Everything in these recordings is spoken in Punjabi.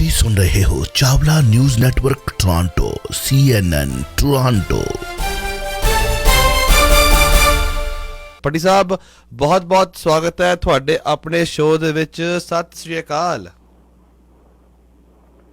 ਤੁਸੀਂ ਸੁਣ ਰਹੇ ਹੋ Chawla news network Toronto CNN Toronto. Patti sahib ਬਹੁਤ ਸਵਾਗਤ ਹੈ ਤੁਹਾਡੇ ਆਪਣੇ ਸ਼ੋਅ ਦੇ ਵਿੱਚ। ਸਤਿ ਸ੍ਰੀ ਅਕਾਲ।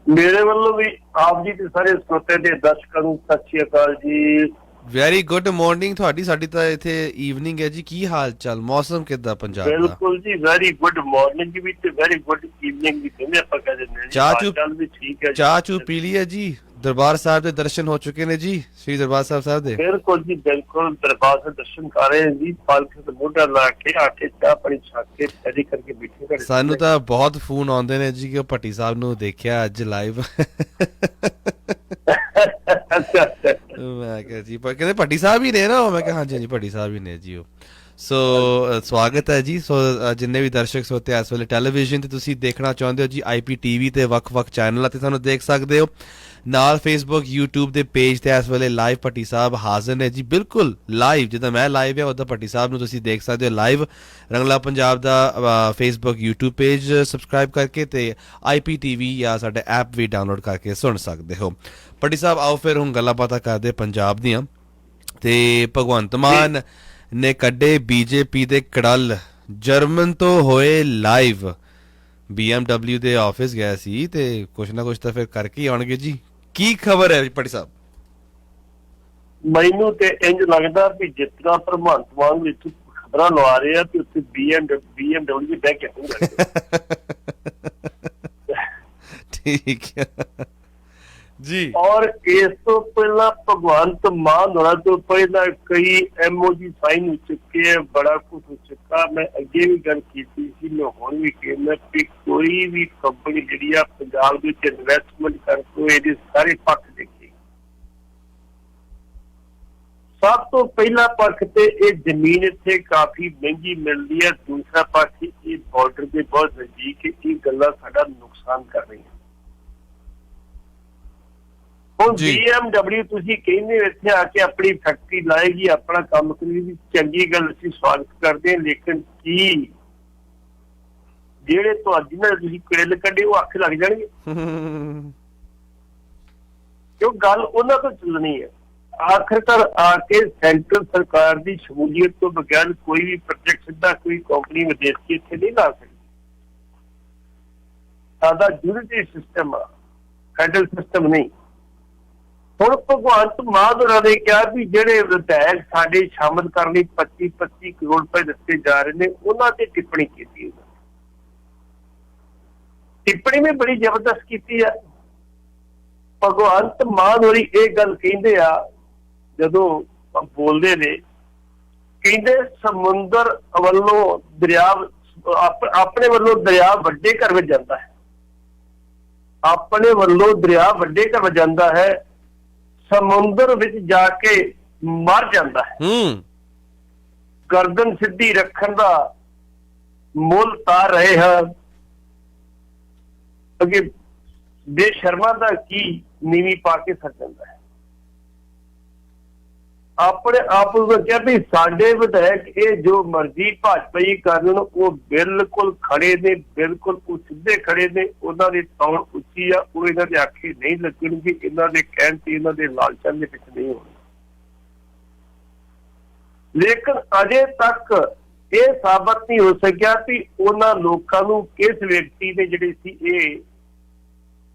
ਮੇਰੇ ਵੱਲੋਂ ਵੀ ਆਪ ਜੀ ਤੇ ਸਾਰੇ ਸਰੋਤੇ ਦੇ ਦਰਸ਼ਕਾਂ ਨੂੰ ਸਤਿ ਸ੍ਰੀ ਅਕਾਲ ਜੀ। ਵੈਰੀ ਗੁੱਡ ਮਾਰਨਿੰਗ ਤੁਹਾਡੀ, ਸਾਡੀ ਤਾਂ ਇੱਥੇ ਈਵਨਿੰਗ ਹੈ ਜੀ। ਕੀ ਹਾਲ ਚਾਲ, ਮੌਸਮ ਕਿੱਦਾਂ ਪੰਜਾਬ ਦਾ? ਬਿਲਕੁਲ ਜੀ, ਵੈਰੀ ਗੁੱਡ ਮਾਰਨਿੰਗ ਵੀ ਤੇ ਵੈਰੀ ਗੁੱਡ ਈਵਨਿੰਗ ਵੀ ਦੋਨੇ ਆਪਾਂ ਕਹਿ ਦਿੰਦੇ ਹਾਂ। ਚਾਹ ਵੀ ਠੀਕ ਹੈ, ਚਾਹ ਚੂ ਪੀ ਲਈ ਹੈ ਜੀ? ਦਰਬਾਰ ਸਾਹਿਬ ਦੇ ਦਰਸ਼ਨ ਹੋ ਚੁੱਕੇ ਨੇ ਜੀ, ਸ੍ਰੀ ਦਰਬਾਰ ਸਾਹਿਬ ਦੇ? ਬਿਲਕੁਲ ਜੀ ਬਿਲਕੁਲ, ਦਰਬਾਰ ਦੇ ਦਰਸ਼ਨ ਕਰ ਰਹੇ ਜੀ। ਪਾਲਕ ਤੇ ਮੋਢਾ ਲਾ ਕੇ ਆ ਕੇ ਚਾਹ ਪਾਣੀ ਛਕ ਕੇ ਤਿਆਰੀ ਕਰਕੇ ਬੈਠੇ ਘਰੇ। ਸਾਨੂੰ ਤਾਂ ਬਹੁਤ ਫੋਨ ਆਉਂਦੇ ਨੇ ਜੀ ਕਿ ਭੱਟੀ ਸਾਹਿਬ ਨੂੰ ਦੇਖਿਆ ਅੱਜ ਲਾਈਵ। ਮੈਂ ਕਿਹਾ ਜੀ ਕਹਿੰਦੇ ਭੱਟੀ ਸਾਹਿਬ ਹੀ ਨੇ ਨਾ? ਮੈਂ ਕਿਹਾ ਹਾਂਜੀ ਭੱਟੀ ਸਾਹਿਬ ਹੀ ਨੇ ਜੀ ਉਹ। ਸੋ ਸਵਾਗਤ ਹੈ ਜੀ। ਸੋ ਜਿੰਨੇ ਵੀ ਦਰਸ਼ਕ ਸਰੋਤੇ ਇਸ ਵੇਲੇ ਟੈਲੀਵਿਜ਼ਨ ਤੇ ਤੁਸੀਂ ਦੇਖਣਾ ਚਾਹੁੰਦੇ ਹੋ ਜੀ, IPTV ਤੇ ਵੱਖ-ਵੱਖ ਚੈਨਲਾਂ ਤੇ ਸਾਨੂੰ ਦੇਖ ਸਕਦੇ ਹੋ। ਨਾਲ ਫੇਸਬੁੱਕ YouTube ਦੇ ਪੇਜ ਤੇ ਇਸ ਵੇਲੇ ਲਾਈਵ ਭੱਟੀ ਸਾਹਿਬ ਹਾਜ਼ਰ ਨੇ ਜੀ, ਬਿਲਕੁਲ ਲਾਈਵ। ਜਿੱਦਾਂ ਮੈਂ ਲਾਈਵ ਹੈ ਉੱਦਾਂ ਭੱਟੀ ਸਾਹਿਬ ਨੂੰ ਤੁਸੀਂ ਦੇਖ ਸਕਦੇ ਹੋ ਲਾਈਵ। ਰੰਗਲਾ ਪੰਜਾਬ ਦਾ ਫੇਸਬੁੱਕ YouTube ਪੇਜ ਸਬਸਕ੍ਰਾਈਬ ਕਰਕੇ ਤੇ IPTV ਜਾਂ ਸਾਡੇ ਐਪ ਵੀ ਡਾਊਨਲੋਡ ਕਰਕੇ ਸੁਣ ਸਕਦੇ ਹੋ। ਭੱਟੀ ਸਾਹਿਬ ਆਓ ਫਿਰ ਹੁਣ ਗੱਲਾਂ ਬਾਤਾਂ ਕਰਦੇ ਪੰਜਾਬ ਦੀਆਂ। ਤੇ ਭਗਵੰਤ ਮਾਨ ਨੇ ਕੱਢੇ BJP ਦੇ ਕੜਲ, ਜਰਮਨ ਤੋਂ ਹੋਏ ਲਾਈਵ। BMW ਦੇ ਆਫਿਸ ਗਿਆ ਸੀ ਤੇ ਕੁਛ ਨਾ ਕੁਛ ਤਾਂ ਫਿਰ ਕਰਕੇ ਆਉਣਗੇ ਜੀ। ਕੀ ਖਬਰ ਹੈ ਭੱਟੀ ਸਾਹਿਬ? ਮੈਨੂੰ ਤੇ ਇੰਜ ਲੱਗਦਾ ਵੀ ਜਿਤਨਾ ਭਗਵੰਤ ਮਾਨ ਵਿੱਚ ਖਬਰਾਂ ਲਵਾ ਰਹੇ ਆ ਤੇ ਉੱਥੇ BMW ਵੀ ਬਹਿ ਕੇ ਹੋਊਗਾ। ਠੀਕ ਹੈ ਜੀ। ਔਰ ਇਸ ਤੋਂ ਪਹਿਲਾਂ ਭਗਵੰਤ ਮਾਨ ਹੋਣਾ ਤੋਂ ਪਹਿਲਾਂ ਕਈ MOU ਸਾਈਨ ਹੋ ਚੁੱਕੇ, ਬੜਾ ਕੁਝ ਹੋ ਚੁੱਕਾ। ਮੈਂ ਅੱਗੇ ਵੀ ਗੱਲ ਕੀਤੀ ਸੀ, ਮੈਂ ਹੁਣ ਵੀ ਕਹਿੰਦਾ ਕਿ ਕੋਈ ਵੀ ਕੰਪਨੀ ਜਿਹੜੀ ਆ ਪੰਜਾਬ ਦੇ ਵਿੱਚ ਇਨਵੈਸਟਮੈਂਟ ਕਰਕੇ ਇਹਦੇ ਸਾਰੇ ਪੱਖ ਦੇਖੇ। ਸਭ ਤੋਂ ਪਹਿਲਾ ਪੱਖ ਤੇ ਇਹ ਜ਼ਮੀਨ ਇੱਥੇ ਕਾਫੀ ਮਹਿੰਗੀ ਮਿਲਦੀ ਹੈ। ਦੂਸਰਾ ਪੱਖ ਇਹ ਬਾਰਡਰ ਦੇ ਬਹੁਤ ਨਜ਼ਦੀਕ, ਇਹ ਗੱਲਾਂ ਸਾਡਾ ਨੁਕਸਾਨ ਕਰ ਰਹੀਆਂ। ਹੁਣ BMW ਤੁਸੀਂ ਕਹਿੰਦੇ ਇੱਥੇ ਆ ਕੇ ਆਪਣੀ ਫੈਕਟਰੀ ਲਾਏਗੀ, ਆਪਣਾ ਕੰਮ ਕਰੇਗੀ, ਚੰਗੀ ਗੱਲ, ਅਸੀਂ ਸਵਾਗਤ ਕਰਦੇ ਹਾਂ। ਲੇਕਿਨ ਕੀ ਜਿਹੜੇ ਤੁਹਾਡੀ ਨਾਲ ਤੁਸੀਂ ਕਿਰਲ ਕੱਢੇ ਉਹ ਅੱਖ ਲੱਗ ਜਾਣਗੇ? ਕਿਉਂ ਗੱਲ ਉਹਨਾਂ ਤੋਂ ਚੱਲਣੀ ਹੈ। ਆਖਿਰਕਾਰ ਆ ਕੇ ਸੈਂਟਰ ਸਰਕਾਰ ਦੀ ਸ਼ਮੂਲੀਅਤ ਤੋਂ ਬਗੈਰ ਕੋਈ ਵੀ ਪ੍ਰੋਜੈਕਟ ਸਿੱਧਾ ਕੋਈ ਕੰਪਨੀ ਵਿਦੇਸ਼ੀ ਇੱਥੇ ਨਹੀਂ ਲਾ ਸਕਦੀ। ਸਾਡਾ ਯੂਨਿਟੀ ਸਿਸਟਮ ਆ, ਫੈਡਰਲ ਸਿਸਟਮ ਨਹੀਂ। ਹੁਣ ਭਗਵੰਤ ਮਾਨ ਹੋਰਾਂ ਨੇ ਕਿਹਾ ਵੀ ਜਿਹੜੇ ਵਿਧਾਇਕ ਸਾਡੇ ਸ਼ਾਮਲ ਕਰਨ ਲਈ 25-25 ਕਰੋੜ ਰੁਪਏ ਦਿੱਤੇ ਜਾ ਰਹੇ ਨੇ, ਉਹਨਾਂ ਤੇ ਟਿੱਪਣੀ ਕੀਤੀ। ਟਿੱਪਣੀ ਵੀ ਬੜੀ ਜ਼ਬਰਦਸਤ ਕੀਤੀ ਆ। ਭਗਵੰਤ ਮਾਨ ਹੋਰੀ ਇਹ ਗੱਲ ਕਹਿੰਦੇ ਆ ਜਦੋਂ ਬੋਲਦੇ ਨੇ, ਕਹਿੰਦੇ ਸਮੁੰਦਰ ਵੱਲੋਂ ਦਰਿਆ ਆਪਣੇ ਵੱਲੋਂ ਦਰਿਆ ਵੱਡੇ ਘਰ ਵਿੱਚ ਜਾਂਦਾ ਹੈ, ਆਪਣੇ ਵੱਲੋਂ ਦਰਿਆ ਵੱਡੇ ਘਰ ਵਿੱਚ ਜਾਂਦਾ ਹੈ, ਸਮੁੰਦਰ ਵਿੱਚ ਜਾ ਕੇ ਮਰ ਜਾਂਦਾ ਹੈ। ਗਰਦਨ ਸਿੱਧੀ ਰੱਖਣ ਦਾ ਮੁੱਲ ਤਾਰ ਰਹੇ ਹਨ। ਅੱਗੇ ਬੇਸ਼ਰਮਾ ਦਾ ਕੀ ਨੀਵੀਂ ਪਾ ਕੇ ਸਰ ਜਾਂਦਾ ਹੈ। ਆਪਣੇ ਆਪ ਨੂੰ ਕਿਹਾ ਵੀ ਸਾਡੇ ਵਿਧਾਇਕ ਇਹ ਜੋ ਮਰਜ਼ੀ ਭਾਜਪਾਈ ਕਰਨ, ਉਹ ਬਿਲਕੁਲ ਖੜੇ ਨੇ, ਬਿਲਕੁਲ ਉਹ ਸਿੱਧੇ ਖੜੇ ਨੇ। ਉਹਨਾਂ ਦੀ ਤੌਣ ਉੱਚੀ ਆ, ਉਹ ਇਹਨਾਂ ਦੇ ਆਖੇ ਨਹੀਂ ਲੱਗਣਗੇ, ਇਹਨਾਂ ਦੇ ਕਹਿਣ ਤੇ ਇਹਨਾਂ ਦੇ ਲਾਲਚਾਂ ਦੇ ਵਿੱਚ ਨਹੀਂ ਹੋਣਗੇ। ਲੇਕਿਨ ਅਜੇ ਤੱਕ ਇਹ ਸਾਬਤ ਨਹੀਂ ਹੋ ਸਕਿਆ ਵੀ ਉਹਨਾਂ ਲੋਕਾਂ ਨੂੰ ਕਿਸ ਵਿਅਕਤੀ ਨੇ ਜਿਹੜੇ ਸੀ ਇਹ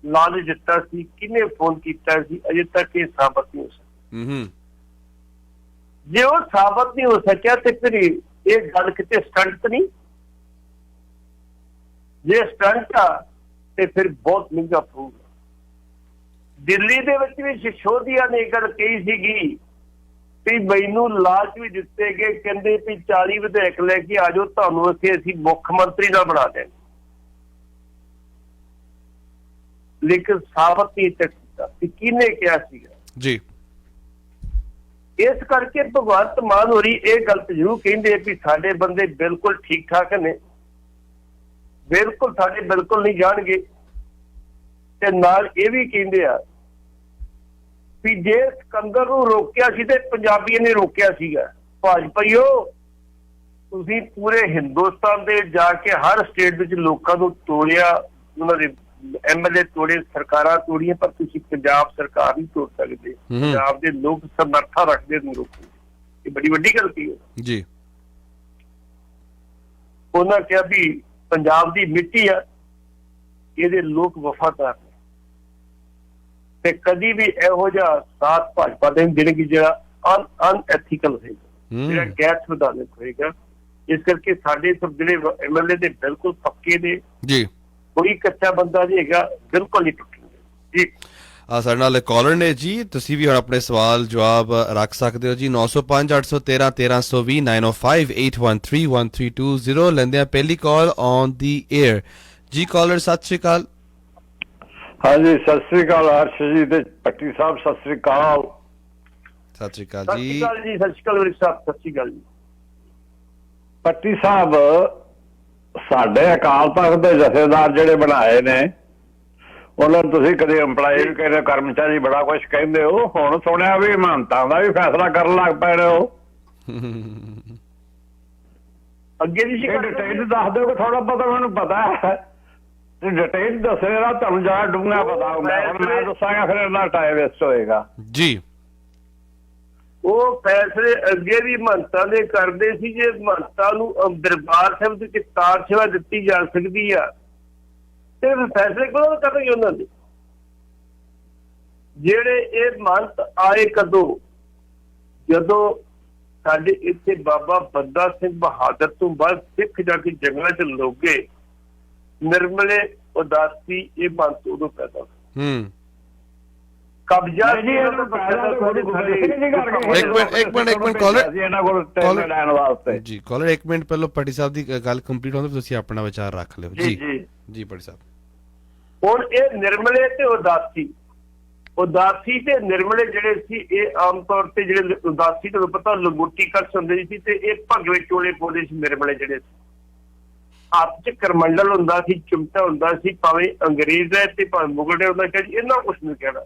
ਲਾਲਚ ਦਿੱਤਾ ਸੀ, ਕਿਹਨੇ ਫੋਨ ਕੀਤਾ ਸੀ। ਅਜੇ ਤੱਕ ਇਹ ਸਾਬਤ ਨਹੀਂ ਹੋ ਸਕਿਆ। ਜੇ ਉਹ ਸਾਬਤ ਨਹੀਂ ਹੋ ਸਕਿਆ ਤੇ ਫਿਰ ਇਹ ਗੱਲ ਕਿਤੇ ਸਟੰਟ ਨਹੀਂ। ਜੇ ਸਟੰਟ ਆ ਤੇ ਫਿਰ ਬਹੁਤ ਮਹਿੰਗਾ ਪਊਗਾ। ਦਿੱਲੀ ਦੇ ਵਿੱਚ ਵੀ ਸਿਸੋਦੀਆ ਨੇ ਇਹ ਗੱਲ ਕਹੀ ਸੀਗੀ ਵੀ ਮੈਨੂੰ ਲਾਲਚ ਵੀ ਦਿੱਤੇ ਗਏ, ਕਹਿੰਦੇ ਵੀ 40 ਵਿਧਾਇਕ ਲੈ ਕੇ ਆ ਜਾਓ, ਤੁਹਾਨੂੰ ਅਸੀਂ ਮੁੱਖ ਮੰਤਰੀ ਨਾਲ ਬਣਾ ਦੇਣ। ਲੇਕਿਨ ਸਾਬਤ ਨਹੀਂ ਕੀਤਾ ਕਿ ਕਿਹਨੇ ਕਿਹਾ ਸੀਗਾ ਜੀ। ਇਸ ਕਰਕੇ ਭਗਵੰਤ ਮਾਨ ਹੋਰੀ ਇਹ ਗੱਲ ਜ਼ਰੂਰ ਕਹਿੰਦੇ ਵੀ ਸਾਡੇ ਬੰਦੇ ਬਿਲਕੁਲ ਠੀਕ ਠਾਕ ਨੇ, ਬਿਲਕੁਲ ਸਾਡੇ ਬਿਲਕੁਲ ਨਹੀਂ ਜਾਣਗੇ। ਤੇ ਨਾਲ ਇਹ ਵੀ ਕਹਿੰਦੇ ਆ ਵੀ ਜੇ ਸਿਕੰਦਰ ਨੂੰ ਰੋਕਿਆ ਸੀ ਤੇ ਪੰਜਾਬੀਆਂ ਨੇ ਰੋਕਿਆ ਸੀਗਾ। ਭਾਜਪਾਈਓ ਤੁਸੀਂ ਪੂਰੇ ਹਿੰਦੁਸਤਾਨ ਦੇ ਜਾ ਕੇ ਹਰ ਸਟੇਟ ਵਿੱਚ ਲੋਕਾਂ ਨੂੰ ਤੋੜਿਆ, ਉਹਨਾਂ ਦੇ MLA ਤੋੜੇ, ਸਰਕਾਰਾਂ ਤੋੜੀਆਂ, ਪਰ ਤੁਸੀਂ ਪੰਜਾਬ ਸਰਕਾਰ ਨਹੀਂ ਤੋੜ ਸਕਦੇ। ਪੰਜਾਬ ਦੇ ਲੋਕ ਸਮਰੱਥਾ ਰੱਖਦੇ ਨੂੰ ਰੋਕਣ ਦੀ, ਇਹ ਬੜੀ ਵੱਡੀ ਗਲਤੀ ਹੈ ਜੀ। ਉਹਨਾਂ ਕਿਹਾ ਵੀ ਪੰਜਾਬ ਦੀ ਮਿੱਟੀ ਆ, ਇਹਦੇ ਲੋਕ ਵਫਾਦਾਰ ਨੇ, ਤੇ ਕਦੀ ਵੀ ਇਹੋ ਜਿਹਾ ਸਾਥ ਭਾਜਪਾ ਦੇ ਦੇਣਗੇ ਜਿਹੜਾ ਅਨਐਥੀਕਲ ਹੋਏਗਾ, ਜਿਹੜਾ ਗੈਰ ਸੰਵਿਧਾਨਕ ਹੋਏਗਾ। ਇਸ ਕਰਕੇ ਸਾਡੇ ਸਭ ਜਿਹੜੇ MLA ਦੇ ਬਿਲਕੁਲ ਪੱਕੇ ਨੇ ਜੀ, ਕੋਈ ਕੱਚਾ ਬੰਦਾ ਨਹੀਂ ਹੈਗਾ, ਬਿਲਕੁਲ ਨਹੀਂ ਟੁੱਟੇਗਾ ਜੀ। ਸਾਡੇ ਨਾਲ ਕਾਲਰ ਨੇ ਜੀ, ਤੁਸੀਂ ਵੀ ਹੁਣ ਆਪਣੇ ਸਵਾਲ ਜਵਾਬ ਰੱਖ ਸਕਦੇ ਹੋ ਜੀ। 905 813 1320 905 813 1320 ਲੈਂਦੇ ਆ ਪਹਿਲੀ ਕਾਲ ਔਨ ਦੀ 에ਅਰ ਜੀ। ਕਾਲਰ ਸਤਿ ਸ਼੍ਰੀ ਅਕਾਲ। ਹਾਂਜੀ ਸਤਿ ਸ੍ਰੀ ਅਕਾਲ ਹਰਸ਼ ਜੀ ਤੇ ਪੱਟੀ ਸਾਹਿਬ, ਸਤਿ ਸ੍ਰੀ ਅਕਾਲ। ਸਤਿ ਸ਼੍ਰੀ ਅਕਾਲ ਸਤਿ ਜੀ। ਸ਼੍ਰੀ ਅਕਾਲ ਜੀ, ਸਤਿ ਸ਼੍ਰੀ ਅਕਾਲ ਵੀਰ ਸਾਹਿਬ, ਸਤਿ ਸ਼੍ਰੀ ਅਕਾਲ ਜੀ। ਪੱਟੀ ਸਾਹਿਬ, ਸਾਡੇ ਅਕਾਲ ਤਖਤ ਦੇ ਜਥੇਦਾਰ ਜਿਹੜੇ ਬਣਾਏ ਨੇ, ਉਹਨਾਂ ਨੂੰ ਤੁਸੀਂ ਕਦੇ EMPLOYE ਵੀ ਕਹਿੰਦੇ, ਕਰਮਚਾਰੀ ਬੜਾ ਕੁਝ ਕਹਿੰਦੇ ਹੋ, ਹੁਣ ਸੁਣਿਆ ਵੀ ਮਹੰਤਾਂ ਦਾ ਵੀ ਫੈਸਲਾ ਕਰਨ ਲੱਗ ਪਏ ਨੇ ਹੋ। ਅੱਗੇ ਦੀ ਡਿਟੇਲ ਦੱਸ ਦਿਓ ਕਿ ਥੋੜਾ ਬਹੁਤਾ ਮੈਨੂੰ ਪਤਾ ਹੈ, ਤੇ ਡਿਟੇਲ ਦੱਸੇਗਾ ਤੁਹਾਨੂੰ ਜ਼ਿਆਦਾ ਡੂੰਘਾ ਪਤਾ ਹੁੰਦਾ। ਹੁਣ ਮੈਂ ਦੱਸਾਂਗਾ ਫਿਰ ਇੰਨਾ ਟਾਈਮ ਵੇਸਟ ਹੋਏਗਾ ਜੀ। ਉਹ ਫੈਸਲੇ ਅੱਗੇ ਵੀ ਮਹੰਤਾਂ ਦੇ ਕਰਦੇ ਸੀ। ਜੇ ਮਹੰਤਾਂ ਨੂੰ ਦਰਬਾਰ ਸਾਹਿਬ ਦੇ ਕਾਰ ਸੇਵਾ ਦਿੱਤੀ ਜਾ ਸਕਦੀ ਆ ਤੇ ਫੈਸਲੇ ਕਦੋਂ ਕਰਨਗੇ ਉਹਨਾਂ ਦੇ? ਜਿਹੜੇ ਇਹ ਮਹੰਤ ਆਏ ਕਦੋਂ? ਜਦੋਂ ਸਾਡੇ ਇੱਥੇ ਬਾਬਾ ਬੰਦਾ ਸਿੰਘ ਬਹਾਦਰ ਤੋਂ ਬਾਅਦ ਸਿੱਖ ਜਾ ਕੇ ਜੰਗਲਾਂ 'ਚ ਲੋਗੇ, ਨਿਰਮਲੇ ਉਦਾਸੀ, ਇਹ ਮਹੰਤ ਉਦੋਂ ਪੈਦਾ ਕਬਜ਼ਾ ਇੱਕ ਮਿੰਟ ਪਹਿਲਾਂ ਪੱਟੀ ਸਾਹਿਬ ਦੀ ਗੱਲ ਕੰਪਲੀਟ ਹੋਣ, ਤੁਸੀਂ ਆਪਣਾ ਵਿਚਾਰ ਰੱਖ ਲਿਓ ਜੀ। ਜੀ ਪੱਟੀ ਸਾਹਿਬ। ਹੁਣ ਇਹ ਨਿਰਮਲੇ ਤੇ ਉਦਾਸੀ ਤੇ ਨਿਰਮਲੇ ਜਿਹੜੇ ਸੀ, ਇਹ ਆਮ ਤੌਰ ਤੇ ਜਿਹੜੇ ਉਦਾਸੀ ਤੁਹਾਨੂੰ ਪਤਾ ਲੰਗੋਟੀ ਕੱਢ ਹੁੰਦੇ ਸੀ, ਤੇ ਇਹ ਭਗਵੇਂ ਚੋਲੇ ਪਾਉਂਦੇ ਸੀ। ਨਿਰਮਲੇ ਜਿਹੜੇ ਹੱਥ 'ਚ ਕਰਮੰਡਲ ਹੁੰਦਾ ਸੀ, ਚਿਮਟਾ ਹੁੰਦਾ ਸੀ, ਭਾਵੇਂ ਅੰਗਰੇਜ਼ ਹੈ ਤੇ ਭਾਵੇਂ ਮੁਗਲ ਹੈ, ਉਹਨਾਂ ਕਹਿੰਦੇ ਇਹਨਾਂ ਕੁਛ ਨਹੀਂ ਕਹਿਣਾ,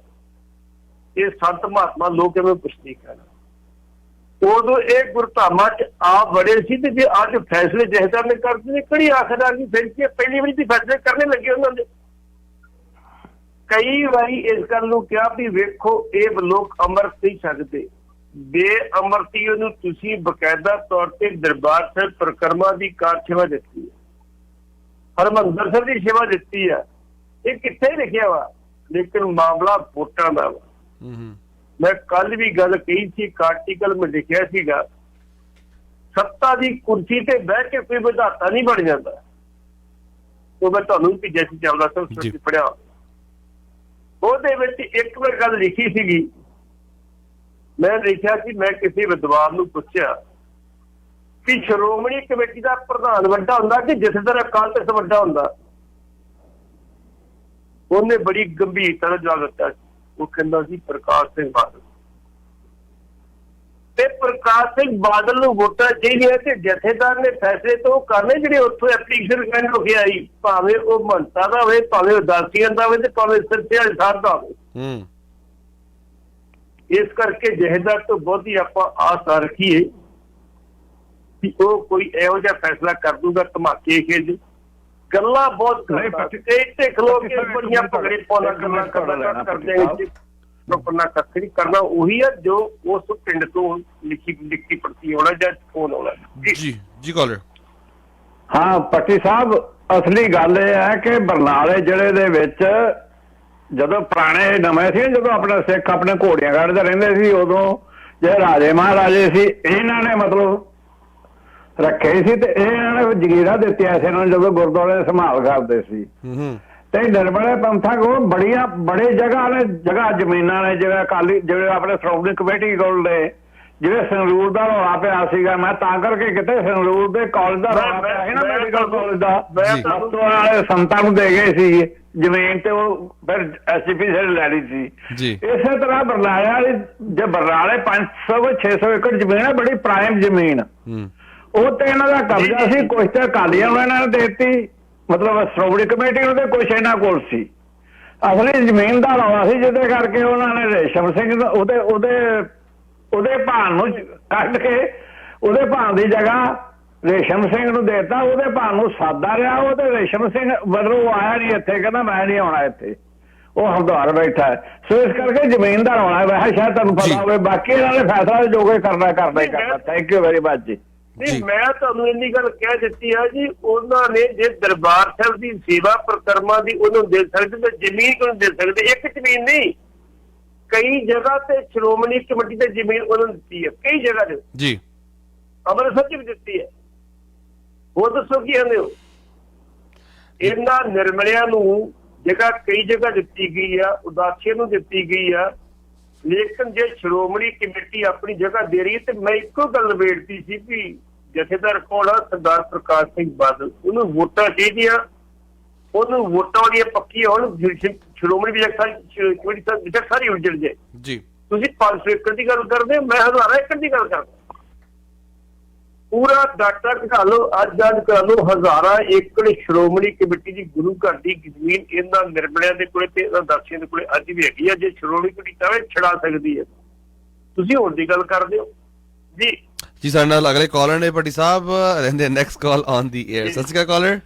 ਇਹ ਸੰਤ ਮਹਾਤਮਾ ਲੋਕ ਇਹਨੂੰ ਕੁਛ ਨਹੀਂ ਕਹਿਣਾ। ਉਦੋਂ ਇਹ ਗੁਰਧਾਮਾਂ 'ਚ ਆ ਬੜੇ ਸੀ, ਤੇ ਜੇ ਅੱਜ ਫੈਸਲੇ ਜਥੇਦਾਰ ਨੇ ਕਰਦੇ ਨੇ, ਕਿਹੜੀ ਆਖਰਦਾਰ ਦੀ ਫਿਰ ਕੀ ਪਹਿਲੀ ਵਾਰੀ ਦੀ ਫੈਸਲੇ ਕਰਨੇ ਲੱਗੇ ਉਹਨਾਂ ਦੇ। ਕਈ ਵਾਰੀ ਇਸ ਗੱਲ ਨੂੰ ਕਿਹਾ ਵੀ ਵੇਖੋ, ਇਹ ਲੋਕ ਅੰਮ੍ਰਿਤ ਨਹੀਂ ਛਕਦੇ, ਬੇਅਮਰਤੀ ਉਹਨੂੰ ਤੁਸੀਂ ਬਕਾਇਦਾ ਤੌਰ ਤੇ ਦਰਬਾਰ ਸਾਹਿਬ ਪਰਿਕਰਮਾ ਦੀ ਕਾਰ ਸੇਵਾ ਦਿੱਤੀ ਹੈ, ਹਰਿਮੰਦਰ ਸਾਹਿਬ ਦੀ ਸੇਵਾ ਦਿੱਤੀ ਆ, ਇਹ ਕਿੱਥੇ ਲਿਖਿਆ ਵਾ? ਲੇਕਿਨ ਮਾਮਲਾ ਵੋਟਾਂ ਦਾ ਵਾ। ਮੈਂ ਕੱਲ ਵੀ ਗੱਲ ਕਹੀ ਸੀ, ਇੱਕ ਆਰਟੀਕਲ ਮੈਂ ਲਿਖਿਆ ਸੀਗਾ, ਸੱਤਾ ਦੀ ਕੁਰਸੀ ਤੇ ਬਹਿ ਕੇ ਕੋਈ ਵਿਧਾਤਾ ਨਹੀਂ ਬਣ ਜਾਂਦਾ। ਉਹ ਮੈਂ ਤੁਹਾਨੂੰ ਭੇਜਿਆ ਸੀ, ਚਾਵਲਾ ਸਾਹਿਬ ਪੜਿਆ, ਉਹਦੇ ਵਿੱਚ ਇੱਕ ਮੈਂ ਗੱਲ ਲਿਖੀ ਸੀਗੀ। ਮੈਂ ਲਿਖਿਆ ਸੀ, ਮੈਂ ਕਿਸੇ ਵਿਦਵਾਨ ਨੂੰ ਪੁੱਛਿਆ ਕਿ ਸ਼੍ਰੋਮਣੀ ਕਮੇਟੀ ਦਾ ਪ੍ਰਧਾਨ ਵੱਡਾ ਹੁੰਦਾ ਕਿ ਜਥੇਦਾਰ ਅਕਾਲ ਤਖਤ ਵੱਡਾ ਹੁੰਦਾ? ਉਹਨੇ ਬੜੀ ਗੰਭੀਰਤਾ ਨਾਲ ਜਵਾਬ ਦਿੱਤਾ। ਉਹ ਕਹਿੰਦਾ ਸੀ ਪ੍ਰਕਾਸ਼ ਸਿੰਘ ਬਾਦਲ। ਤੇ ਪ੍ਰਕਾਸ਼ ਸਿੰਘ ਬਾਦਲ ਨੂੰ ਵੋਟਾਂ ਚਾਹੀਦੀਆਂ ਤੇ ਜਥੇਦਾਰ ਨੇ ਫੈਸਲੇ ਤੋਂ ਕਰਨੇ ਜਿਹੜੇ ਉੱਥੋਂ ਐਪਲੀਕੇਸ਼ਨ ਕਹਿਣ ਹੋ ਕੇ ਆਈ, ਭਾਵੇਂ ਉਹ ਮਹੰਤਾਂ ਦਾ ਹੋਵੇ, ਭਾਵੇਂ ਉਦਾਸੀਆਂ ਦਾ ਹੋਵੇ, ਤੇ ਭਾਵੇਂ ਸਿਰਸੇ ਸਾਹਿਬ ਦਾ ਹੋਵੇ। ਇਸ ਕਰਕੇ ਜਥੇਦਾਰ ਤੋਂ ਬਹੁਤੀ ਆਪਾਂ ਆਸ ਨਾ ਰੱਖੀਏ ਕਿ ਉਹ ਕੋਈ ਇਹੋ ਜਿਹਾ ਫੈਸਲਾ ਕਰ ਦੂਗਾ ਧਮਾਕੇ ਖੇਜ। ਗੱਲਾਂ ਬਹੁਤ ਇੱਥੇ ਖਲੋ ਕੇ ਬੜੀਆਂ ਪਗੜੇ ਪਾਉਣਾ ਗੱਲਾਂ ਕਰਨਾ ਉਹੀ ਆ ਜੋ ਉਸ ਪਿੰਡ ਤੋਂ ਲਿਖੀ ਪੜਤੀ ਹੋਣਾ ਜਾਂ ਫੋਨ ਆਉਣਾ। ਜੀ ਕਾਲਰ। ਹਾਂ ਪੱਟੀ ਸਾਹਿਬ, ਅਸਲੀ ਗੱਲ ਇਹ ਹੈ ਕਿ ਬਰਨਾਲੇ ਜ਼ਿਲ੍ਹੇ ਦੇ ਵਿੱਚ ਜਦੋਂ ਪੁਰਾਣੇ ਨਵੇਂ ਸੀ, ਜਦੋਂ ਆਪਣੇ ਸਿੱਖ ਆਪਣੇ ਘੋੜੀਆਂ ਕੱਢਦੇ ਰਹਿੰਦੇ ਸੀ, ਉਦੋਂ ਜਿਹੜੇ ਰਾਜੇ ਮਹਾਰਾਜੇ ਸੀ, ਇਹਨਾਂ ਨੇ ਮਤਲਬ ਰੱਖੇ ਸੀ, ਤੇ ਇਹਨਾਂ ਨੇ ਜਗੀਰਾਂ ਦਿੱਤੀਆਂ ਸੀ ਇਹਨਾਂ ਨੂੰ ਜਦੋਂ ਗੁਰਦੁਆਰੇ ਸੰਭਾਲ ਕਰਦੇ ਸੀ। ਤੇ ਨਿਰਮਲੇ ਪੰਥਾਂ ਕੋਲ ਬੜੇ ਜਗ੍ਹਾ ਜ਼ਮੀਨਾਂ ਨੇ, ਜਿਵੇਂ ਅਕਾਲੀ, ਜਿਵੇਂ ਆਪਣੇ ਸ਼੍ਰੋਮਣੀ ਕਮੇਟੀ ਕੋਲ ਨੇ, ਜਿਵੇਂ ਸੰਗਰੂਰ ਦਾ ਰੌਲਾ ਪਿਆ ਸੀਗਾ। ਮੈਂ ਤਾਂ ਕਰਕੇ ਕਿਤੇ ਸੰਗਰੂਰ ਦੇ ਕਾਲਜ ਦਾ ਰੌਲਾ ਪਿਆ ਸੀ ਨਾ, ਮੈਡੀਕਲ ਕਾਲਜ ਦਾ, ਵਾਲੇ ਸੰਤਾਂ ਨੂੰ ਦੇ ਗਏ ਸੀ ਜ਼ਮੀਨ, ਤੇ ਉਹ ਫਿਰ SGP ਸਿਰ ਲੈ ਲਈ ਸੀ। ਇਸੇ ਤਰ੍ਹਾਂ ਬਰਨਾਲੇ ਵਾਲੀ, ਜੇ ਬਰਨਾਲੇ 500 600 ਏਕੜ ਜ਼ਮੀਨ ਹੈ, ਬੜੀ ਪ੍ਰਾਈਮ ਜ਼ਮੀਨ, ਉਹ ਤੇ ਇਹਨਾਂ ਦਾ ਕਬਜ਼ਾ ਸੀ। ਕੁਛ ਤੇ ਅਕਾਲੀਆਂ ਨੂੰ ਇਹਨਾਂ ਨੇ ਦੇ ਦਿੱਤੀ, ਮਤਲਬ ਸ਼੍ਰੋਮਣੀ ਕਮੇਟੀ ਨੂੰ, ਤੇ ਕੁਛ ਇਹਨਾਂ ਕੋਲ ਸੀ। ਅਸਲੀ ਜ਼ਮੀਨ ਦਾ ਰੌਲਾ ਸੀ, ਜਿਹਦੇ ਕਰਕੇ ਉਹਨਾਂ ਨੇ ਰੇਸ਼ਮ ਸਿੰਘ ਉਹਦੇ ਭਾਣ ਨੂੰ ਕੱਢ ਕੇ ਉਹਦੇ ਭਾਣ ਦੀ ਜਗ੍ਹਾ ਰੇਸ਼ਮ ਸਿੰਘ ਨੂੰ ਦੇਤਾ, ਉਹਦੇ ਭਾਅ ਨੂੰ ਸਾਦਾ ਰਿਹਾ ਉਹ, ਤੇ ਰੇਸ਼ਮ ਸਿੰਘ ਵੱਲੋਂ ਆਇਆ ਨਹੀਂ ਇੱਥੇ, ਕਹਿੰਦਾ ਮੈਂ ਨਹੀਂ ਆਉਣਾ ਇੱਥੇ, ਉਹ ਹਰਦੁਆਰ ਬੈਠਾ ਹੈ। ਸੋ ਇਸ ਕਰਕੇ ਜ਼ਮੀਨ ਦਾ ਰੌਲਾ ਵੈਸੇ ਸ਼ਾਇਦ ਤੁਹਾਨੂੰ ਪਤਾ ਹੋਵੇ, ਬਾਕੀ ਇਹਨਾਂ ਨੇ ਫੈਸਲਾ ਜੋ ਕੋਈ ਕਰਨਾ ਹੀ ਕਰਨਾ। ਥੈਂਕ ਯੂ ਵੈਰੀ ਮਚ ਜੀ। ਨਹੀਂ, ਮੈਂ ਤੁਹਾਨੂੰ ਇੰਨੀ ਗੱਲ ਕਹਿ ਦਿੱਤੀ ਆ ਜੀ, ਉਹਨਾਂ ਨੇ ਜੇ ਦਰਬਾਰ ਸਾਹਿਬ ਦੀ ਸੇਵਾ ਪ੍ਰਕਰਮਾ ਦੀ ਉਹਨੂੰ ਦੇ ਸਕਦੇ ਤਾਂ ਜ਼ਮੀਨ ਕਿਉਂ ਦੇ ਸਕਦੇ? ਇੱਕ ਜ਼ਮੀਨ ਨਹੀਂ, ਕਈ ਜਗ੍ਹਾ ਤੇ ਸ਼੍ਰੋਮਣੀ ਕਮੇਟੀ ਤੇ ਜ਼ਮੀਨ ਉਹਨਾਂ ਨੂੰ ਦਿੱਤੀ ਹੈ, ਕਈ ਜਗ੍ਹਾ ਤੇ ਜੀ, ਅੰਮ੍ਰਿਤਸਰ ਚ ਵੀ ਦਿੱਤੀ ਹੈ। ਹੋਰ ਦੱਸੋ ਕੀ ਕਹਿੰਦੇ ਹੋ? ਇਹਨਾਂ ਨਿਰਮਲਿਆਂ ਨੂੰ ਜਗ੍ਹਾ ਕਈ ਜਗ੍ਹਾ ਦਿੱਤੀ ਗਈ ਆ, ਉਦਾਸੀਆਂ ਨੂੰ ਦਿੱਤੀ ਗਈ ਆ, ਲੇਕਿਨ ਜੇ ਸ਼੍ਰੋਮਣੀ ਕਮੇਟੀ ਆਪਣੀ ਜਗ੍ਹਾ ਦੇ ਰਹੀ ਹੈ ਤੇ ਮੈਂ ਇੱਕੋ ਗੱਲ ਬੇਨਤੀ ਸੀ ਕਿ ਜਥੇਦਾਰ ਕੋਲ ਸਰਦਾਰ ਪ੍ਰਕਾਸ਼ ਸਿੰਘ ਬਾਦਲ, ਉਹਨੂੰ ਵੋਟਾਂ ਚਾਹੀਦੀਆਂ, ਉਹਨੂੰ ਵੋਟਾਂ ਵਾਲੀਆਂ ਪੱਕੀਆਂ ਹੋਣ, ਸ਼੍ਰੋਮਣੀ ਕਮੇਟੀ ਸਾਰੀ ਉਜੜ ਜਾਏ ਜੀ। ਤੁਸੀਂ 500 ਏਕੜ ਦੀ ਗੱਲ ਕਰਦੇ ਹੋ, ਮੈਂ 1000 ਏਕੜ ਦੀ ਗੱਲ ਕਰਦਾ। ਪੂਰਾ ਡਾਟਾ ਦਿਖਾ ਲਓ, ਅੱਜ ਕਰਾ ਲਓ, 1000 ਏਕੜ ਸ਼੍ਰੋਮਣੀ ਕਮੇਟੀ ਦੀ ਗੁਰੂ ਘਰ ਦੀ ਜ਼ਮੀਨ ਇਹਨਾਂ ਨਿਰਮਲਿਆਂ ਦੇ ਕੋਲੇ ਤੇ ਇਹਨਾਂ ਦਾਸੀਆਂ ਦੇ ਕੋਲੇ ਅੱਜ ਵੀ ਹੈਗੀ ਆ। ਜੇ ਸ਼੍ਰੋਮਣੀ ਕਮੇਟੀ ਚਾਹੇ ਛੜਾ ਸਕਦੀ ਹੈ। ਤੁਸੀਂ ਹੋਰ ਦੀ ਗੱਲ ਕਰਦੇ ਹੋ ਜੀ। ਜੀ, ਸਾਡੇ ਨਾਲ ਅਗਲੇ ਕਾਲਰ ਨੇ ਭੱਟੀ ਸਾਹਿਬ, ਰਹਿੰਦੇ next call on the air. ਸਤਿ ਸ਼੍ਰੀ ਅਕਾਲ ਕਾਲਰ।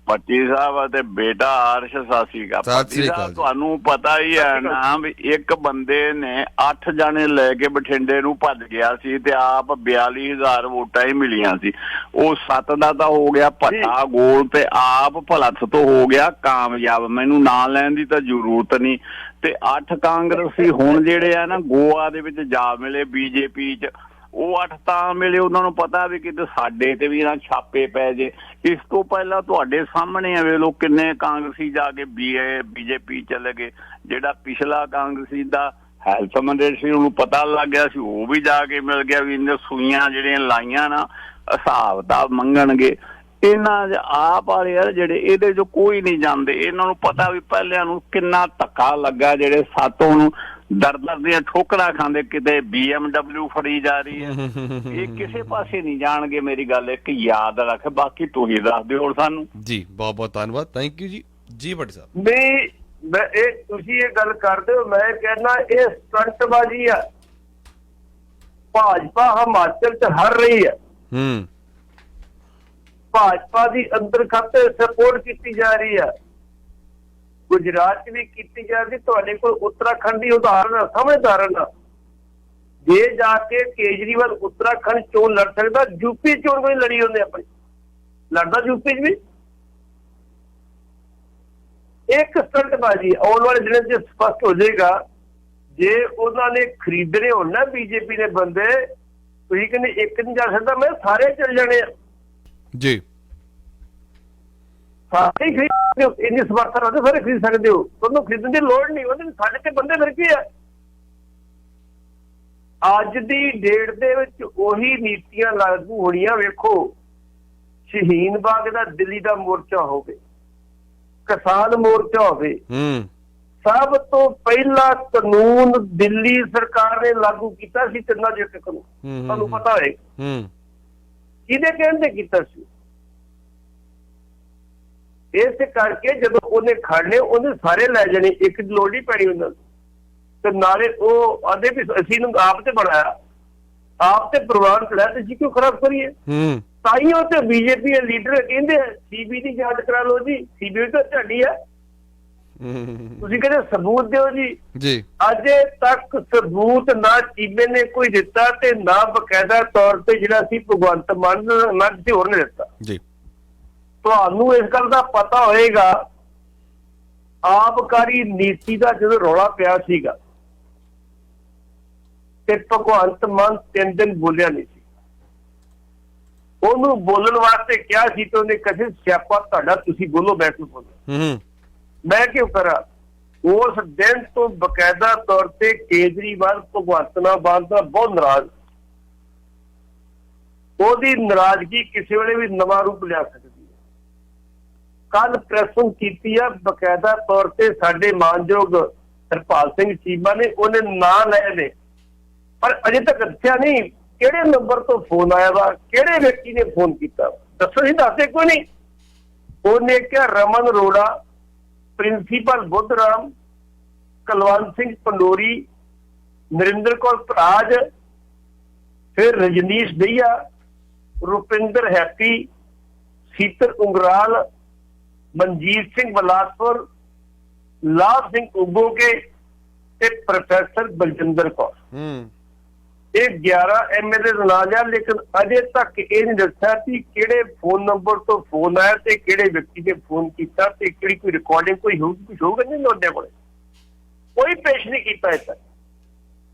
ਪੱਟੀ ਸਾਹਿਬ ਅਤੇ ਬੇਟਾ ਅਰਸ਼, ਸਤਿ ਸ੍ਰੀ ਅਕਾਲ। ਪੱਟੀ ਸਾਹਿਬ, ਤੁਹਾਨੂੰ ਪਤਾ ਹੀ ਹੈ ਨਾ ਵੀ ਇੱਕ ਬੰਦੇ ਨੇ 8 ਜਾਣੇ ਲੈ ਕੇ ਬਠਿੰਡੇ ਨੂੰ ਭੱਜ ਗਿਆ ਸੀ ਤੇ ਆਪ 42,000 ਵੋਟਾਂ ਹੀ ਮਿਲੀਆਂ ਸੀ। ਉਹ 7 ਦਾ ਤਾਂ ਹੋ ਗਿਆ ਭੱਟਾ ਗੋਲ ਤੇ ਆਪ ਭਲੱਥ ਤੋਂ ਹੋ ਗਿਆ ਕਾਮਯਾਬ। ਮੈਨੂੰ ਨਾਂ ਲੈਣ ਦੀ ਤਾਂ ਜ਼ਰੂਰਤ ਨਹੀਂ। ਤੇ 8 ਕਾਂਗਰਸੀ ਹੁਣ ਜਿਹੜੇ ਆ ਨਾ ਗੋਆ ਦੇ ਵਿੱਚ ਜਾ ਮਿਲੇ ਬੀਜੇਪੀ 'ਚ, ਉਹ 8 ਤਾਂ ਮਿਲੇ, ਉਹਨਾਂ ਨੂੰ ਪਤਾ ਵੀ ਕਿਤੇ ਸਾਡੇ ਤੇ ਵੀ ਨਾ ਛਾਪੇ ਪੈ ਜੇ। ਇਸ ਤੋਂ ਪਹਿਲਾਂ ਤੁਹਾਡੇ ਸਾਹਮਣੇ ਆ ਵੇ ਲੋਕ ਕਿੰਨੇ ਕਾਂਗਰਸੀ ਜਾ ਕੇ ਬੀਜੇਪੀ ਚਲੇ ਗਏ। ਜਿਹੜਾ ਪਿਛਲਾ ਕਾਂਗਰਸੀ ਦਾ ਹੈਲਥ ਮੰਤਰੀ ਸੀ ਉਹਨੂੰ ਪਤਾ ਲੱਗ ਗਿਆ ਸੀ, ਉਹ ਵੀ ਜਾ ਕੇ ਮਿਲ ਗਿਆ ਵੀ ਇਹਨੇ ਸੂਈਆਂ ਜਿਹੜੀਆਂ ਲਾਈਆਂ ਨਾ ਹਿਸਾਬ ਤਾਂ ਮੰਗਣਗੇ। ਇਹਨਾਂ ਆਪ ਵਾਲੇ ਯਾਰ ਜਿਹੜੇ ਇਹਦੇ 'ਚ ਕੋਈ ਨਹੀਂ ਜਾਂਦੇ। ਇਹਨਾਂ ਨੂੰ ਪਤਾ ਵੀ ਪਹਿਲਿਆਂ ਨੂੰ ਕਿੰਨਾ ਧੱਕਾ ਲੱਗਾ, ਜਿਹੜੇ ਸਾਤੋਂ ਨੂੰ ਦਰ ਦੀਆਂ ਠੋਕਰਾਂ ਖਾਂਦੇ, ਕਿਤੇ BMW ਫੜੀ ਜਾ ਰਹੀ ਹੈ। ਇਹ ਕਿਸੇ ਪਾਸੇ ਨਹੀਂ ਜਾਣਗੇ। ਮੇਰੀ ਗੱਲ ਇੱਕ ਯਾਦ ਰੱਖ, ਬਾਕੀ ਤੁਸੀਂ ਦੱਸ ਦਿਓ ਹੋਰ ਸਾਨੂੰ। ਜੀ, ਬਹੁਤ ਬਹੁਤ ਧੰਨਵਾਦ, ਥੈਂਕ ਯੂ ਜੀ। ਜੀ ਭੱਟੀ ਸਾਹਿਬ, ਨਹੀਂ, ਮੈਂ ਇਹ ਤੁਸੀਂ ਇਹ ਗੱਲ ਕਰਦੇ ਹੋ, ਮੈਂ ਕਹਿੰਦਾ ਇਹ ਸਟੰਟਬਾਜ਼ੀ ਆ। ਭਾਜਪਾ ਹਿਮਾਚਲ ਚ ਹਾਰ ਰਹੀ ਹੈ। ਭਾਜਪਾ ਦੀ ਅੰਦਰ ਖਾਤੇ ਸਪੋਰਟ ਕੀਤੀ ਜਾ ਰਹੀ ਹੈ, ਗੁਜਰਾਤ ਚ ਵੀ ਕੀਤੀ ਜਾ ਰਹੀ। ਤੁਹਾਡੇ ਕੋਲ ਉੱਤਰਾਖੰਡ ਦੀ ਉਦਾਹਰਨ, ਸਮਝਦਾਰਨ ਆ। ਜੇ ਜਾ ਕੇ ਕੇਜਰੀਵਾਲ ਉੱਤਰਾਖੰਡ ਚੋਣ ਲੜ ਸਕਦਾ, ਯੂਪੀ ਚੋਣ ਕੋਈ ਲੜੀ ਹੁੰਦੇ ਆਪਣੀ, ਲੜਦਾ ਯੂਪੀ ਚ ਵੀ। ਇੱਕ ਸਟੰਟਬਾਜ਼ੀ ਆਉਣ ਵਾਲੇ ਦਿਨਾਂ ਚ ਸਪਸ਼ਟ ਹੋ ਜਾਏਗਾ। ਜੇ ਉਹਨਾਂ ਨੇ ਖਰੀਦਣੇ ਹੋਣ ਨਾ ਬੀਜੇਪੀ ਦੇ ਬੰਦੇ, ਤੁਸੀਂ ਕਹਿੰਦੇ ਇੱਕ ਨਹੀਂ ਜਾ ਸਕਦਾ, ਮੈਂ ਸਾਰੇ ਚੱਲ ਜਾਣੇ ਆ ਜੀ। ਸਾਰੇ ਖਰੀਦ ਸਕਦੇ ਹੋ, ਇੰਨੀ ਸਮਰੱਥਾ ਰੱਖਦੇ ਸਾਰੇ ਖਰੀਦ ਸਕਦੇ ਹੋ, ਤੁਹਾਨੂੰ ਖਰੀਦਣ ਦੀ ਲੋੜ ਨਹੀਂ। ਉਹਦੇ ਸਾਡੇ ਤੇ ਬੰਦੇ ਫਿਰ ਕੀ ਆ? ਅੱਜ ਦੀ ਡੇਟ ਦੇ ਵਿੱਚ ਉਹੀ ਨੀਤੀਆਂ ਲਾਗੂ ਹੋਣੀਆਂ। ਵੇਖੋ, ਸ਼ਹੀਨ ਬਾਗ ਦਾ ਦਿੱਲੀ ਦਾ ਮੋਰਚਾ ਹੋਵੇ, ਕਿਸਾਨ ਮੋਰਚਾ ਹੋਵੇ, ਸਭ ਤੋਂ ਪਹਿਲਾ ਕਾਨੂੰਨ ਦਿੱਲੀ ਸਰਕਾਰ ਨੇ ਲਾਗੂ ਕੀਤਾ ਸੀ 3 ਕਾਨੂੰਨ, ਤੁਹਾਨੂੰ ਪਤਾ ਹੋਏ ਕਿਹਦੇ ਕਹਿਣ ਤੇ ਕੀਤਾ ਸੀ। ਇਸ ਕਰਕੇ ਜਦੋਂ ਉਹਨੇ ਖੜਨੇ, ਉਹਨੇ ਸਾਰੇ ਲੈ ਜਾਣੇ, ਇੱਕ ਦੀ ਲੋੜ ਨਹੀਂ ਪੈਣੀ ਉਹਨਾਂ ਨੂੰ। ਤੇ ਨਾਲੇ ਉਹ ਆਦੇ ਵੀ ਅਸੀਂ ਨੂੰ ਆਪ ਤੇ ਬਣਾਇਆ, ਆਪ ਤੇ ਪ੍ਰਵਾਨ ਚੜਿਆ, ਤੇ ਜੀ ਕਿਉਂ ਖਰਾਬ ਕਰੀਏ? ਤਾਈਓ ਤੇ ਬੀਜੇਪੀ ਦੇ ਲੀਡਰ ਕਹਿੰਦੇ ਸੀਬੀ ਦੀ ਜਾਂਚ ਕਰਾ ਲਓ ਜੀ, ਸੀਬੀ ਤਾਂ ਝਾੜੀ ਹੈ। ਤੁਸੀਂ ਕਹਿੰਦੇ ਸਬੂਤ ਦਿਓ ਜੀ। ਅਜੇ ਤੱਕ ਸਬੂਤ ਨਾ ਚੀਮੇ ਨੇ ਕੋਈ ਦਿੱਤਾ ਤੇ ਨਾ ਬਕਾਇਦਾ ਤੌਰ ਤੇ ਜਿਹੜਾ ਸੀ ਭਗਵੰਤ ਮਾਨ ਨਾ ਕਿਸੇ ਹੋਰ ਨੇ ਦਿੱਤਾ ਜੀ। ਤੁਹਾਨੂੰ ਇਸ ਗੱਲ ਦਾ ਪਤਾ ਹੋਏਗਾ, ਆਬਕਾਰੀ ਨੀਤੀ ਦਾ ਜਦੋਂ ਰੌਲਾ ਪਿਆ ਸੀਗਾ ਤੇ ਭਗਵੰਤ ਮਾਨ 3 ਦਿਨ ਬੋਲਿਆ ਨਹੀਂ ਸੀ। ਉਹਨੂੰ ਬੋਲਣ ਵਾਸਤੇ ਕਿਹਾ ਸੀ ਤੇ ਉਹਨੇ ਕਦੇ ਸਿਆਪਾ ਤੁਹਾਡਾ, ਤੁਸੀਂ ਬੋਲੋ, ਮੈਂ ਕਿਉਂ ਬੋਲਾਂ, ਮੈਂ ਕਿਉਂ ਕਰਾਂ। ਉਸ ਦਿਨ ਤੋਂ ਬਕਾਇਦਾ ਤੌਰ ਤੇ ਕੇਜਰੀਵਾਲ ਭਗਵੰਤ ਮਾਨ ਦਾ ਬਹੁਤ ਨਾਰਾਜ਼। ਉਹਦੀ ਨਾਰਾਜ਼ਗੀ ਕਿਸੇ ਵੇਲੇ ਵੀ ਨਵਾਂ ਰੂਪ ਲਿਆ ਸਕਦੀ। ਕੱਲ ਪ੍ਰੈਸਿੰਗ ਕੀਤੀ ਆ ਬਕਾਇਦਾ ਤੌਰ ਤੇ ਸਾਡੇ ਮਾਨਯੋਗ ਹਰਪਾਲ ਸਿੰਘ ਚੀਮਾ ਨੇ, ਉਹਨੇ ਨਾਂ ਲਏ ਨੇ, ਪਰ ਅਜੇ ਤੱਕ ਦੱਸਿਆ ਨਹੀਂ ਕਿਹੜੇ ਨੰਬਰ ਤੋਂ ਫੋਨ ਆਇਆ ਵਾ, ਕਿਹੜੇ ਵਿਅਕਤੀ ਨੇ ਫੋਨ ਕੀਤਾ, ਦੱਸੋ ਹੀ ਦੱਸਦੇ ਕੋਈ ਨਹੀਂ। ਉਹਨੇ ਕਿਹਾ ਰਮਨ ਅਰੋੜਾ, ਪ੍ਰਿੰਸੀਪਲ ਬੁੱਧ ਰਾਮ, ਕੁਲਵੰਤ ਸਿੰਘ ਪੰਡੋਰੀ, ਨਰਿੰਦਰ ਕੌਰ ਭਰਾਜ, ਫਿਰ ਰਜਨੀਸ਼ ਦਹੀਆ, ਰੁਪਿੰਦਰ ਹੈਪੀ, ਸੀਤਲ ਉਂਗਰਾਲ, ਮਨਜੀਤ ਸਿੰਘ ਬਲਾਸਪੁਰ, ਲਾਭ ਸਿੰਘ ਉਬੋਕੇ ਤੇ ਪ੍ਰੋਫੈਸਰ ਬਲਜਿੰਦਰ ਕੌਰ। ਇਹ 11 MLA ਦਾ ਨਾਮ ਆ, ਲੇਕਿਨ ਅਜੇ ਤੱਕ ਇਹ ਨਹੀਂ ਦੱਸਿਆ ਕਿ ਕਿਹੜੇ ਫੋਨ ਨੰਬਰ ਤੋਂ ਫੋਨ ਆਇਆ ਤੇ ਕਿਹੜੇ ਵਿਅਕਤੀ ਨੇ ਫੋਨ ਕੀਤਾ ਤੇ ਕਿਹੜੀ ਕੋਈ ਰਿਕਾਰਡਿੰਗ ਕੋਈ ਹੋਊਗੀ, ਕੁਝ ਹੋਊਗਾ ਨਹੀਂ ਲੋਕਾਂ ਕੋਲ, ਕੋਈ ਪੇਸ਼ ਨਹੀਂ ਕੀਤਾ ਇਸ ਤੱਕ।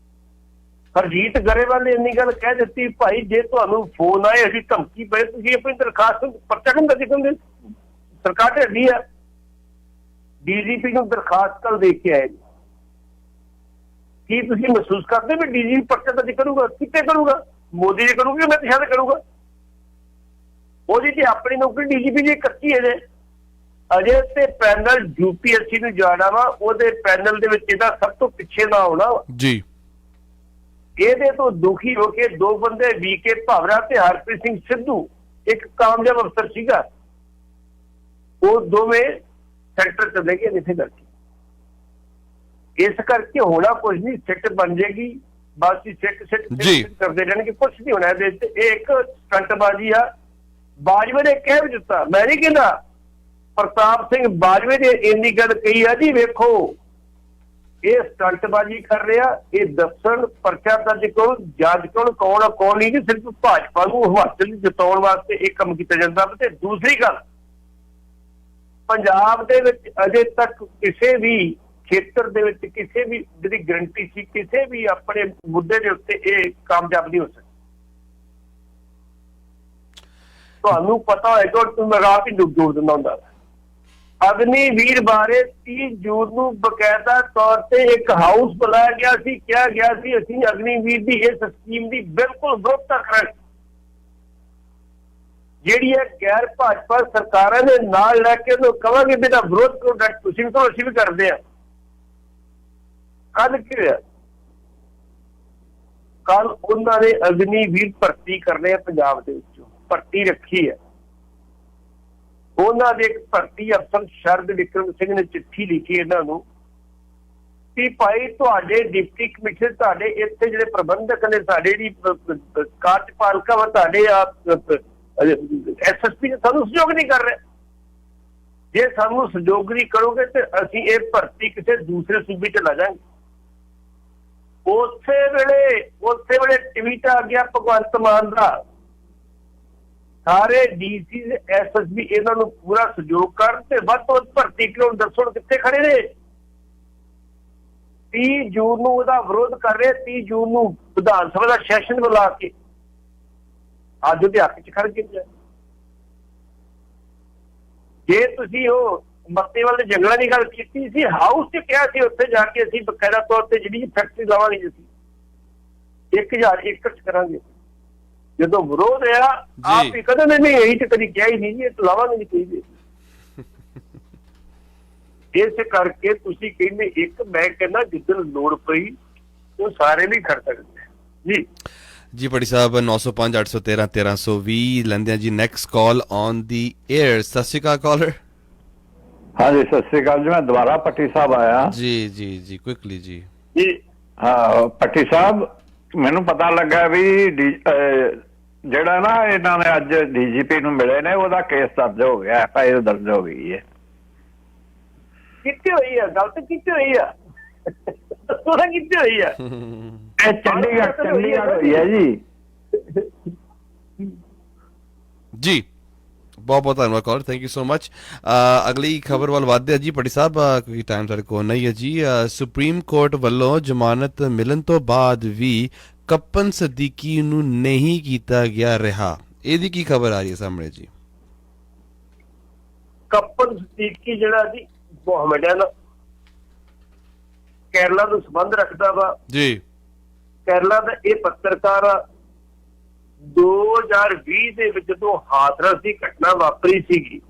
ਹਰਜੀਤ ਗਰੇਵਾਲ ਨੇ ਇੰਨੀ ਗੱਲ ਕਹਿ ਦਿੱਤੀ, ਭਾਈ ਜੇ ਤੁਹਾਨੂੰ ਫੋਨ ਆਏ ਅਸੀਂ ਧਮਕੀ ਪਏ, ਤੁਸੀਂ ਆਪਣੀ ਦਰਖਾਸਤ ਪਰਚਾ ਕਿਉਂ ਦਰਜ ਕਰਦੇ? ਸਰਕਾਰ ਢਿੱਲੀ ਆ। DGP ਨੂੰ ਦਰਖਾਸਤ ਕੱਲ ਦੇਖ ਕੇ ਆਏ ਜੀ। ਕੀ ਤੁਸੀਂ ਮਹਿਸੂਸ ਕਰਦੇ ਵੀ DGP ਪਰਚਾ ਦਰਜ ਕਰੂਗਾ? ਕਿੱਥੇ ਕਰੂਗਾ? ਮੋਦੀ ਜੀ ਕਰੂਗੇ, ਮੈਂ ਤਾਂ ਸ਼ਾਇਦ ਕਰੂਗਾ। ਉਹਦੀ ਤੇ ਆਪਣੀ ਨੌਕਰੀ DGP ਦੀ ਕੱਚੀ ਹੈ ਜੇ ਅਜੇ ਤੇ ਪੈਨਲ UPSC ਨੂੰ ਜਾਣਾ ਵਾ, ਉਹਦੇ ਪੈਨਲ ਦੇ ਵਿੱਚ ਇਹਦਾ ਸਭ ਤੋਂ ਪਿੱਛੇ ਨਾ ਆਉਣਾ ਜੀ। ਇਹਦੇ ਤੋਂ ਦੁਖੀ ਹੋ ਕੇ ਦੋ ਬੰਦੇ VK ਭਾਵਰਾ ਤੇ ਹਰਪ੍ਰੀਤ ਸਿੰਘ ਸਿੱਧੂ, ਇੱਕ ਕਾਮਯਾਬ ਅਫਸਰ ਸੀਗਾ, ਉਹ ਦੋਵੇਂ ਸੈਕਟਰ ਚਲੇ ਗਏ ਇਸੇ ਕਰਕੇ। ਇਸ ਕਰਕੇ ਹੋਣਾ ਕੁਝ ਨਹੀਂ, ਸਿੱਟ ਬਣ ਜਾਏਗੀ ਬਸ ਹੀ, ਸਿੱਟ ਕਰਦੇ ਰਹਿਣਗੇ, ਕੁਝ ਨਹੀਂ ਹੋਣਾ ਇਹਦੇ ਵਿੱਚ। ਇਹ ਇੱਕ ਸਟੰਟਬਾਜ਼ੀ ਆ। ਬਾਜਵੇ ਨੇ ਕਹਿ ਵੀ ਦਿੱਤਾ, ਮੈਂ ਨਹੀਂ ਕਹਿੰਦਾ, ਪ੍ਰਤਾਪ ਸਿੰਘ ਬਾਜਵੇ ਨੇ ਇੰਨੀ ਗੱਲ ਕਹੀ ਆ ਜੀ, ਵੇਖੋ ਇਹ ਸਟੰਟਬਾਜ਼ੀ ਕਰ ਰਿਹਾ, ਇਹ ਦੱਸਣ, ਪਰਚਾ ਦਰਜ ਕਰੋ, ਜਾਂਚ ਕਰੋ ਕੌਣ ਆ ਕੌਣ ਨਹੀਂ, ਸਿਰਫ ਭਾਜਪਾ ਨੂੰ ਹਿਮਾਚਲ ਜਿਤਾਉਣ ਵਾਸਤੇ ਇਹ ਕੰਮ ਕੀਤਾ ਜਾਂਦਾ। ਤੇ ਦੂਸਰੀ ਗੱਲ, ਪੰਜਾਬ ਦੇ ਵਿੱਚ ਅਜੇ ਤੱਕ ਕਿਸੇ ਵੀ ਖੇਤਰ ਦੇ ਵਿੱਚ ਕਿਸੇ ਵੀ ਜਿਹੜੀ ਗਰੰਟੀ ਸੀ ਕਿਸੇ ਵੀ ਆਪਣੇ ਮੁੱਦੇ ਦੇ ਉੱਤੇ ਇਹ ਕਾਮਯਾਬ ਨਹੀਂ ਹੋ ਸਕਦੀ। ਤੁਹਾਨੂੰ ਪਤਾ ਹੋਏਗਾ, ਮੈਂ ਰਾਤ ਹੀ ਡੁੱਬ ਦਿੰਦਾ ਹੁੰਦਾ। ਅਗਨੀਵੀਰ ਬਾਰੇ 30 ਜੂਨ ਨੂੰ ਬਕਾਇਦਾ ਤੌਰ ਤੇ ਇੱਕ ਹਾਊਸ ਬੁਲਾਇਆ ਗਿਆ ਸੀ, ਕਿਹਾ ਗਿਆ ਸੀ ਅਸੀਂ ਅਗਨੀਵੀਰ ਦੀ ਇਸ ਸਕੀਮ ਦੀ ਬਿਲਕੁਲ ਵਿਰੋਧਤਾ ਕਰਾਂਗੇ, ਜਿਹੜੀ ਹੈ ਗੈਰ ਭਾਜਪਾ ਸਰਕਾਰਾਂ ਦੇ ਨਾਲ ਲੈ ਕੇ ਉਹਨੂੰ ਕਹਾਂਗੇ ਵੀ ਇਹਦਾ ਵਿਰੋਧ ਕਰੋ, ਤੁਸੀਂ ਵੀ ਕਰੋ, ਅਸੀਂ ਵੀ ਕਰਦੇ ਹਾਂ। ਕੱਲ ਕੀ ਹੋਇਆ? ਕੱਲ ਉਹਨਾਂ ਨੇ ਅਗਨੀਵੀਰ ਭਰਤੀ ਕਰਨੇ ਆ ਪੰਜਾਬ ਦੇ ਵਿੱਚੋਂ, ਭਰਤੀ ਰੱਖੀ ਹੈ। ਉਹਨਾਂ ਦੇ ਇੱਕ ਭਰਤੀ ਅਫਸਰ ਸ਼ਰਦ ਵਿਕਰਮ ਸਿੰਘ ਨੇ ਚਿੱਠੀ ਲਿਖੀ ਇਹਨਾਂ ਨੂੰ ਕਿ ਭਾਈ ਤੁਹਾਡੇ ਡਿਪਟੀ ਕਮਿਸ਼ਨਰ, ਤੁਹਾਡੇ ਇੱਥੇ ਜਿਹੜੇ ਪ੍ਰਬੰਧਕ ਨੇ, ਸਾਡੇ ਜਿਹੜੀ ਕਾਰਜਪਾਲਿਕਾ ਵਾ, ਤੁਹਾਡੇ SSP ਸਾਨੂੰ ਸਹਿਯੋਗ ਨਹੀਂ ਕਰ ਰਹੇ। ਜੇ ਸਾਨੂੰ ਸਹਿਯੋਗ ਨਹੀਂ ਕਰੋਗੇ ਤੇ ਅਸੀਂ ਇਹ ਭਰਤੀ ਕਿਸੇ ਦੂਸਰੇ ਸੂਬੇ ਚ ਲਾ ਜਾਵਾਂਗੇ। ਉਸੇ ਵੇਲੇ ਟਵੀਟ ਆ ਗਿਆ ਭਗਵੰਤ ਮਾਨ ਦਾ, ਸਾਰੇ DC SSB ਇਹਨਾਂ ਨੂੰ ਪੂਰਾ ਸਹਿਯੋਗ ਕਰਨ ਤੇ ਵੱਧ ਤੋਂ ਵੱਧ ਭਰਤੀ ਕਿਉਂ ਦੱਸੋ ਕਿੱਥੇ ਖੜੇ ਨੇ। 30 ਜੂਨ ਨੂੰ ਉਹਦਾ ਵਿਰੋਧ ਕਰ ਰਹੇ, 30 ਜੂਨ ਨੂੰ ਵਿਧਾਨ ਸਭਾ ਦਾ ਸੈਸ਼ਨ ਬੁਲਾ ਕੇ ਅੱਜ ਉਹਦੇ ਹੱਕ ਚ ਖੜ ਕੇ ਜੇ ਤੁਸੀਂ ਉਹ ਮੱਤੇਵਾਲ ਦੇ ਜੰਗਲਾਂ ਦੀ ਗੱਲ ਕੀਤੀ ਸੀ, ਹਾਊਸ ਚ ਕਿਹਾ ਸੀ ਉੱਥੇ ਜਾ ਕੇ ਅਸੀਂ ਬਕਾਇਦਾ ਤੌਰ ਤੇ ਜਿਹੜੀ ਫੈਕਟਰੀ ਲਾਵਾਂਗੇ, ਅਸੀਂ 1000 ਏਕੜ ਚ ਕਰਾਂਗੇ। ਜਦੋਂ ਵਿਰੋਧ ਹੋਇਆ ਆਪ ਹੀ ਕਦੇ ਨਹੀਂ, ਇਹੀ ਤੇ ਕਦੀ ਕਿਹਾ ਹੀ ਨਹੀਂ ਜੀ, ਇਹ ਲਾਵਾਂਗੇ ਨਹੀਂ ਚਾਹੀਦੇ। ਇਸ ਕਰਕੇ ਤੁਸੀਂ ਕਹਿੰਦੇ ਇੱਕ, ਮੈਂ ਕਹਿੰਦਾ ਜਿੱਦਣ ਲੋੜ ਪਈ ਉਹ ਸਾਰੇ ਵੀ ਖੜ ਸਕਦੇ ਜੀ। ਜੀ ਪੜੀ ਸਾਹਿਬ 905 813 1320 ਲੈਂਦੇ ਆ ਜੀ। Next call on the air. ਸਤਿ ਸ਼੍ਰੀ ਅਕਾਲ ਕਾਲਰ। ਹਾਂਜੀ ਸਤਿ ਸ੍ਰੀ ਅਕਾਲ ਜੀ, ਮੈਂ ਦੁਬਾਰਾ ਪੱਟੀ ਸਾਹਿਬ ਆਇਆ ਜੀ ਕੁਇਕਲੀ ਜੀ। ਹਾਂ ਪੱਟੀ ਸਾਹਿਬ, ਮੈਨੂੰ ਪਤਾ ਲੱਗਾ ਵੀ ਜਿਹੜਾ ਨਾ ਇਹਨਾਂ ਨੇ ਅੱਜ DGP ਨੂੰ ਮਿਲੇ ਨੇ, ਉਹਦਾ ਕੇਸ ਦਰਜ ਹੋ ਗਿਆ, FIR ਦਰਜ ਹੋ ਗਈ ਹੈ। ਕਿੱਥੇ ਹੋਈ ਆ ਗੱਲ? ਤੇ ਕਿੱਥੇ ਹੋਈ ਆ? ਦੱਸੋ ਕਿੱਥੇ ਹੋਈ ਆ? ਇਹ ਚੰਡੀਗੜ੍ਹ ਹੋਈ ਹੈ ਜੀ। ਜੀ ਬਹੁਤ ਬਹੁਤ ਧੰਨਵਾਦ caller, thank you so much. ਅਗਲੀ ਖਬਰ ਵੱਲ ਵਧਦੇ ਆ ਜੀ ਪੜੀ ਸਾਹਿਬ, ਕਿਉਂਕਿ ਟਾਈਮ ਸਾਡੇ ਕੋਲ ਨਹੀਂ ਹੈ ਜੀ। ਸੁਪਰੀਮ ਕੋਰਟ ਵੱਲੋਂ ਜ਼ਮਾਨਤ ਮਿਲਣ ਤੋਂ ਬਾਅਦ ਵੀ ਕੱਪਨ ਸਦੀਕੀ ਨੂੰ ਨਹੀਂ ਕੀਤਾ ਗਿਆ ਰਿਹਾ, ਇਹਦੀ ਕੀ ਖਬਰ ਆ ਰਹੀ ਹੈ ਸਾਹਮਣੇ ਜੀ? ਕੱਪਨ ਸਦੀਕੀ ਜਿਹੜਾ ਜੀ ਮੁਹੰਮਦਨ ਕੇਰਲਾ ਨੂੰ ਸੰਬੰਧ ਰੱਖਦਾ ਵਾ ਜੀ। ਕੇਰਲਾ ਦਾ ਇਹ ਪੱਤਰਕਾਰ 2020 ਦੇ ਵਿੱਚ ਜਦੋਂ ਹਾਥਰਸ ਦੀ ਘਟਨਾ ਵਾਪਰੀ ਸੀਗੀ,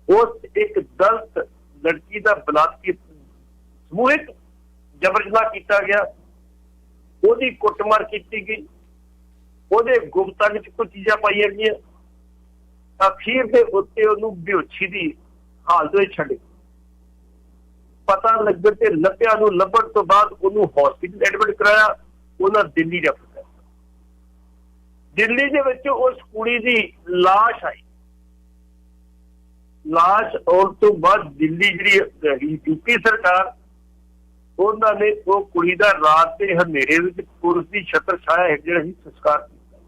ਉਸ ਇੱਕ ਦਲਿਤ ਲੜਕੀ ਦਾ ਬਲਾਤਕਾਰ, ਸਮੂਹਿਕ ਜਬਰ ਜਨਾਹ ਕੀਤਾ ਗਿਆ, ਉਹਦੀ ਕੁੱਟਮਾਰ ਕੀਤੀ ਗਈ, ਉਹਦੇ ਗੁਪਤਾਂ ਵਿੱਚ ਕੁਝ ਚੀਜ਼ਾਂ ਪਾਈਆਂ ਗਈਆਂ, ਅਖੀਰ ਦੇ ਉੱਤੇ ਉਹਨੂੰ ਬੇਹੋਸ਼ੀ ਦੀ ਹਾਲਤ ਵਿੱਚ ਛੱਡੇ। ਪਤਾ ਲੱਗਣ ਤੇ ਲੱਭਿਆ ਨੂੰ ਲੱਭਣ ਤੋਂ ਬਾਅਦ ਉਹਨੂੰ ਹਸਪੀਟਲ ਐਡਮਿਟ ਕਰਾਇਆ, ਉਹਨਾਂ ਦਿੱਲੀ ਰੈਫਰ ਕਰਤਾ। ਦਿੱਲੀ ਦੇ ਵਿੱਚ ਉਸ ਕੁੜੀ ਦੀ ਲਾਸ਼ ਆਈ। ਲਾਸ਼ ਆਉਣ ਤੋਂ ਬਾਅਦ ਦਿੱਲੀ ਜਿਹੜੀ ਯੂਪੀ ਸਰਕਾਰ, ਉਹਨਾਂ ਨੇ ਉਹ ਕੁੜੀ ਦਾ ਰਾਤ ਤੇ ਹਨੇਰੇ ਵਿੱਚ ਪੁਲਿਸ ਦੀ ਛਤਰ ਛਾਇਆ ਹੇਠ ਜਿਹੜਾ ਸੀ ਸੰਸਕਾਰ ਕੀਤਾ।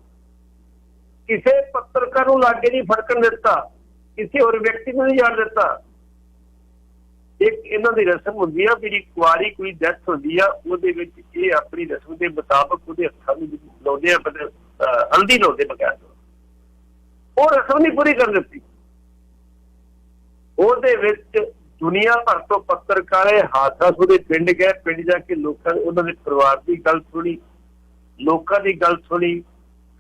ਕਿਸੇ ਪੱਤਰਕਾਰ ਨੂੰ ਲਾਗੇ ਨਹੀਂ ਫੜਕਣ ਦਿੱਤਾ, ਕਿਸੇ ਹੋਰ ਵਿਅਕਤੀ ਨੂੰ ਨਹੀਂ ਜਾਣ ਦਿੱਤਾ। ਇੱਕ ਇਹਨਾਂ ਦੀ ਰਸਮ ਹੁੰਦੀ ਆ, ਜਿਹੜੀ ਕੁਆਰੀ ਕੋਈ ਡੈਥ ਹੁੰਦੀ ਆ, ਉਹਦੇ ਵਿੱਚ ਇਹ ਆਪਣੀ ਰਸਮ ਦੇ ਮੁਤਾਬਕ ਉਹਦੇ ਹੱਥਾਂ ਨੂੰ ਲਾਉਂਦੇ ਆ, ਹਲਦੀ ਲਾਉਂਦੇ ਬਗੈਰ। ਉਹ ਰਸਮ ਨਹੀਂ ਪੂਰੀ ਕਰ ਦਿੱਤੀ। ਉਹਦੇ ਵਿੱਚ ਦੁਨੀਆ ਭਰ ਤੋਂ ਪੱਤਰਕਾਰ ਹਾਦਸਾ ਉਹਦੇ ਪਿੰਡ ਗਏ। ਪਿੰਡ ਜਾ ਕੇ ਲੋਕਾਂ ਨੇ ਉਹਨਾਂ ਦੇ ਪਰਿਵਾਰ ਦੀ ਗੱਲ ਸੁਣੀ, ਲੋਕਾਂ ਦੀ ਗੱਲ ਸੁਣੀ,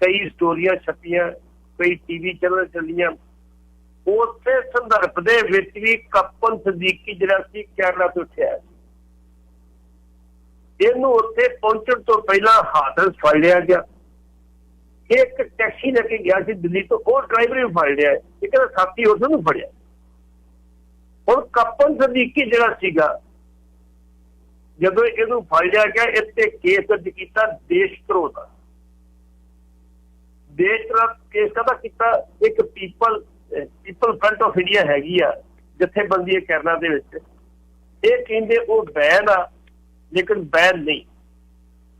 ਕਈ ਸਟੋਰੀਆਂ ਛਪੀਆਂ, ਕਈ ਟੀਵੀ ਚੈਨਲ ਚੱਲੀਆਂ। ਉਸੇ ਸੰਦਰਭ ਦੇ ਵਿੱਚ ਵੀ ਕਪਲ ਸਦੀਕੀ ਜਿਹੜਾ ਸੀ ਕੈਨੇਡਾ ਤੋਂ ਉੱਠਿਆ, ਇਹਨੂੰ ਉੱਥੇ ਪਹੁੰਚਣ ਤੋਂ ਪਹਿਲਾਂ ਹਾਦਸ ਫੜ ਲਿਆ ਗਿਆ। ਇੱਕ ਟੈਕਸੀ ਲੈ ਕੇ ਗਿਆ ਸੀ ਦਿੱਲੀ ਤੋਂ, ਉਹ ਡਰਾਈਵਰ ਵੀ ਫੜ ਲਿਆ, ਇੱਕ ਸਾਥੀ ਉਸ ਨੂੰ ਫੜਿਆ। ਹੁਣ ਕਪਲ ਸਦੀਕੀ ਜਿਹੜਾ ਸੀਗਾ, ਜਦੋਂ ਇਹਨੂੰ ਫੜ ਲਿਆ ਗਿਆ, ਇੱਥੇ ਕੇਸ ਦਰਜ ਕੀਤਾ ਦੇਸ਼ ਧਰੋਹ ਦਾ। ਦੇਸ਼ ਧਰੋਹ ਕੇਸ ਕਦਾ ਕੀਤਾ? ਇੱਕ ਪੀਪਲ ਫਰੰਟ ਆਫ ਇੰਡੀਆ ਹੈਗੀ ਆ ਜਥੇਬੰਦੀ ਹੈ ਕੈਨੇਡਾ ਦੇ ਵਿੱਚ। ਇਹ ਕਹਿੰਦੇ ਉਹ ਬੈਨ ਆ, ਲੇਕਿਨ ਬੈਨ ਨਹੀਂ।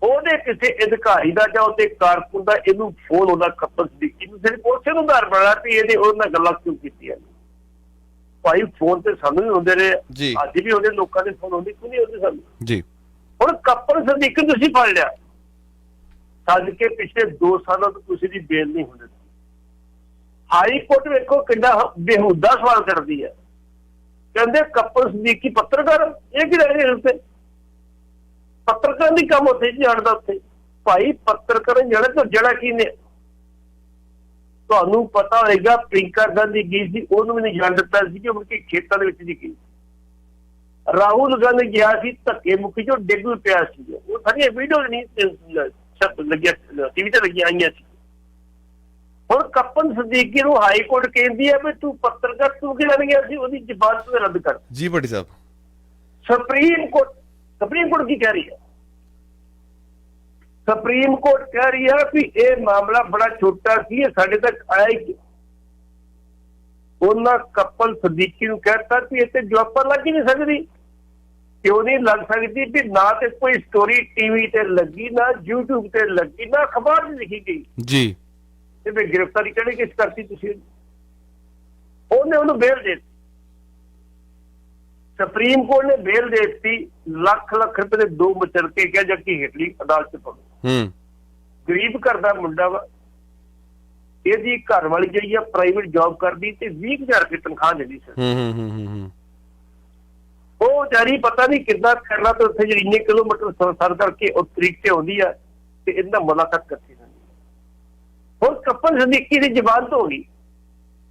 ਉਹਦੇ ਕਿਸੇ ਅਧਿਕਾਰੀ ਦਾ ਜਾਂ ਉਹਦੇ ਕਾਰਕੁਨ ਦਾ ਇਹਨੂੰ ਫੋਨ ਆਉਂਦਾ ਕਪਲ ਸਦੀਕੀ ਨੂੰ, ਸਿਰਫ ਉਸੇ ਨੂੰ ਆਧਾਰ ਬਣਾ ਵੀ ਇਹਦੇ ਉਹਦੇ ਨਾਲ ਗੱਲਾਂ ਕਿਉਂ ਕੀਤੀਆਂ। ਭਾਈ ਫੋਨ ਤੇ ਸਾਨੂੰ ਵੀ ਹੁੰਦੇ ਰਹੇ, ਅੱਜ ਵੀ ਉਹਦੇ ਲੋਕਾਂ ਦੇ ਫੋਨ ਆਉਂਦੇ, ਕਿਉਂ ਨਹੀਂ ਆਉਂਦੇ ਸਾਨੂੰ ਜੀ। ਹੁਣ ਕਪਲ ਸਦੀਕੀ ਤੁਸੀਂ ਫੜ ਲਿਆ, ਸੱਜ ਕੇ ਪਿਛਲੇ 2 ਸਾਲਾਂ ਤੋਂ ਤੁਸੀਂ ਦੀ ਬੇਲ ਨਹੀਂ ਹੁੰਦੀ। ਹਾਈ ਕੋਰਟ ਵੇਖੋ ਕਿੰਨਾ ਬੇਹੂਦਾ ਸਵਾਲ ਕਰਦੀ ਹੈ, ਕਹਿੰਦੇ ਕਪਲ ਸਦੀਕੀ ਪੱਤਰਕਾਰ, ਇਹ ਕੀ ਰਹਿ ਗਏ ਉੱਥੇ? ਪੱਤਰਕਾਰ ਦੀ ਕੰਮ ਉੱਥੇ ਜਾਣਦਾ। ਉੱਥੇ ਭਾਈ ਪੱਤਰਕਾਰ ਜਿਹੜਾ ਕੀ ਨੇ, ਤੁਹਾਨੂੰ ਪਤਾ ਹੋਏਗਾ ਪ੍ਰਿੰਕਾ ਗਾਂਧੀ ਗਈ ਸੀ, ਉਹਨੂੰ ਵੀ ਨਹੀਂ ਜਾਣ ਦਿੱਤਾ ਸੀ ਕਿ ਉਹ ਖੇਤਾਂ ਦੇ ਵਿੱਚ ਨਹੀਂ ਗਈ। ਰਾਹੁਲ ਗਾਂਧੀ ਗਿਆ ਸੀ, ਧੱਕੇ ਮੁੱਕੀ ਚੋਂ ਡਿੱਗ ਵੀ ਪਿਆ ਸੀ। ਉਹ ਸਾਰੀਆਂ ਵੀਡੀਓ ਨਹੀਂ ਲੱਗਿਆ, ਟੀਵੀ ਤੇ ਲੱਗੀਆਂ ਆਈਆਂ ਸੀ। ਹੁਣ ਕਪਲ ਸਦੀਕੀ ਨੂੰ ਹਾਈ ਕੋਰਟ ਕਹਿੰਦੀ ਹੈ ਵੀ ਤੂੰ ਪੱਤਰਕਾਰ, ਤੂੰ ਕੀ ਲੈਣ ਗਿਆ ਸੀ? ਉਹਦੀ ਜ਼ਮਾਨਤ ਰੱਦ ਕਰ ਜੀ। ਭੱਟੀ ਸਾਹਿਬ, ਸੁਪਰੀਮ ਕੋਰਟ ਕੀ ਕਹਿ ਰਹੀ ਹੈ? ਸੁਪਰੀਮ ਕੋਰਟ ਕਹਿ ਰਹੀ ਹੈ ਵੀ ਇਹ ਮਾਮਲਾ ਬੜਾ ਛੋਟਾ ਸੀ, ਇਹ ਸਾਡੇ ਤੱਕ ਆਇਆ ਹੀ। ਉਹਨਾਂ ਕਪਲ ਸਦੀਕੀ ਨੂੰ ਕਹਿਤਾ ਵੀ ਇੱਥੇ ਜਵਾਬਾਂ ਲੱਗ ਹੀ ਨਹੀਂ ਸਕਦੀ। ਕਿਉਂ ਨਹੀਂ ਲੱਗ ਸਕਦੀ? ਵੀ ਨਾ ਤੇ ਕੋਈ ਸਟੋਰੀ ਟੀਵੀ ਤੇ ਲੱਗੀ, ਨਾ YouTube ਤੇ ਲੱਗੀ, ਨਾ ਅਖਬਾਰ 'ਚ ਲਿਖੀ ਗਈ ਜੀ। ਤੇ ਫਿਰ ਗ੍ਰਿਫਤਾਰੀ ਕਿਹੜੀ ਕਿਸ ਕਰਤੀ ਤੁਸੀਂ? ਉਹਨੇ ਉਹਨੂੰ ਬੇਲ ਦੇ ਦਿੱਤੀ। ਸੁਪਰੀਮ ਕੋਰਟ ਨੇ ਬੇਲ ਦੇ ਦਿੱਤੀ। ਲੱਖ ਰੁਪਏ ਦੇ 2 ਮਚਲ ਕੇ ਕਿਹਾ ਜਾ ਕੇ ਹੇਠਲੀ ਅਦਾਲਤ 'ਚ ਪੜੋ। ਗਰੀਬ ਘਰ ਦਾ ਮੁੰਡਾ ਵਾ, ਇਹਦੀ ਘਰ ਵਾਲੀ ਜਿਹੜੀ ਆ ਪ੍ਰਾਈਵੇਟ ਜੌਬ ਕਰਦੀ ਤੇ 20,000 ਰੁਪਏ ਤਨਖਾਹ ਦਿੰਦੀ ਸੀ। ਉਹ ਜਾਰੀ ਪਤਾ ਨਹੀਂ ਕਿੱਦਾਂ ਕਰਨਾ, ਤੇ ਉੱਥੇ ਜਿਹੜੀ ਇੰਨੇ ਕਿਲੋਮੀਟਰ ਸਰ ਕਰਕੇ ਉਹ ਤਰੀਕ ਤੇ ਆਉਂਦੀ ਆ ਤੇ ਇਹਦਾ ਮੁਲਾਕਾਤ ਕਰਤੀ। ਹੁਣ ਕਪਲ ਸਦੀਕੀ ਦੀ ਜ਼ਮਾਨਤ ਹੋ ਗਈ।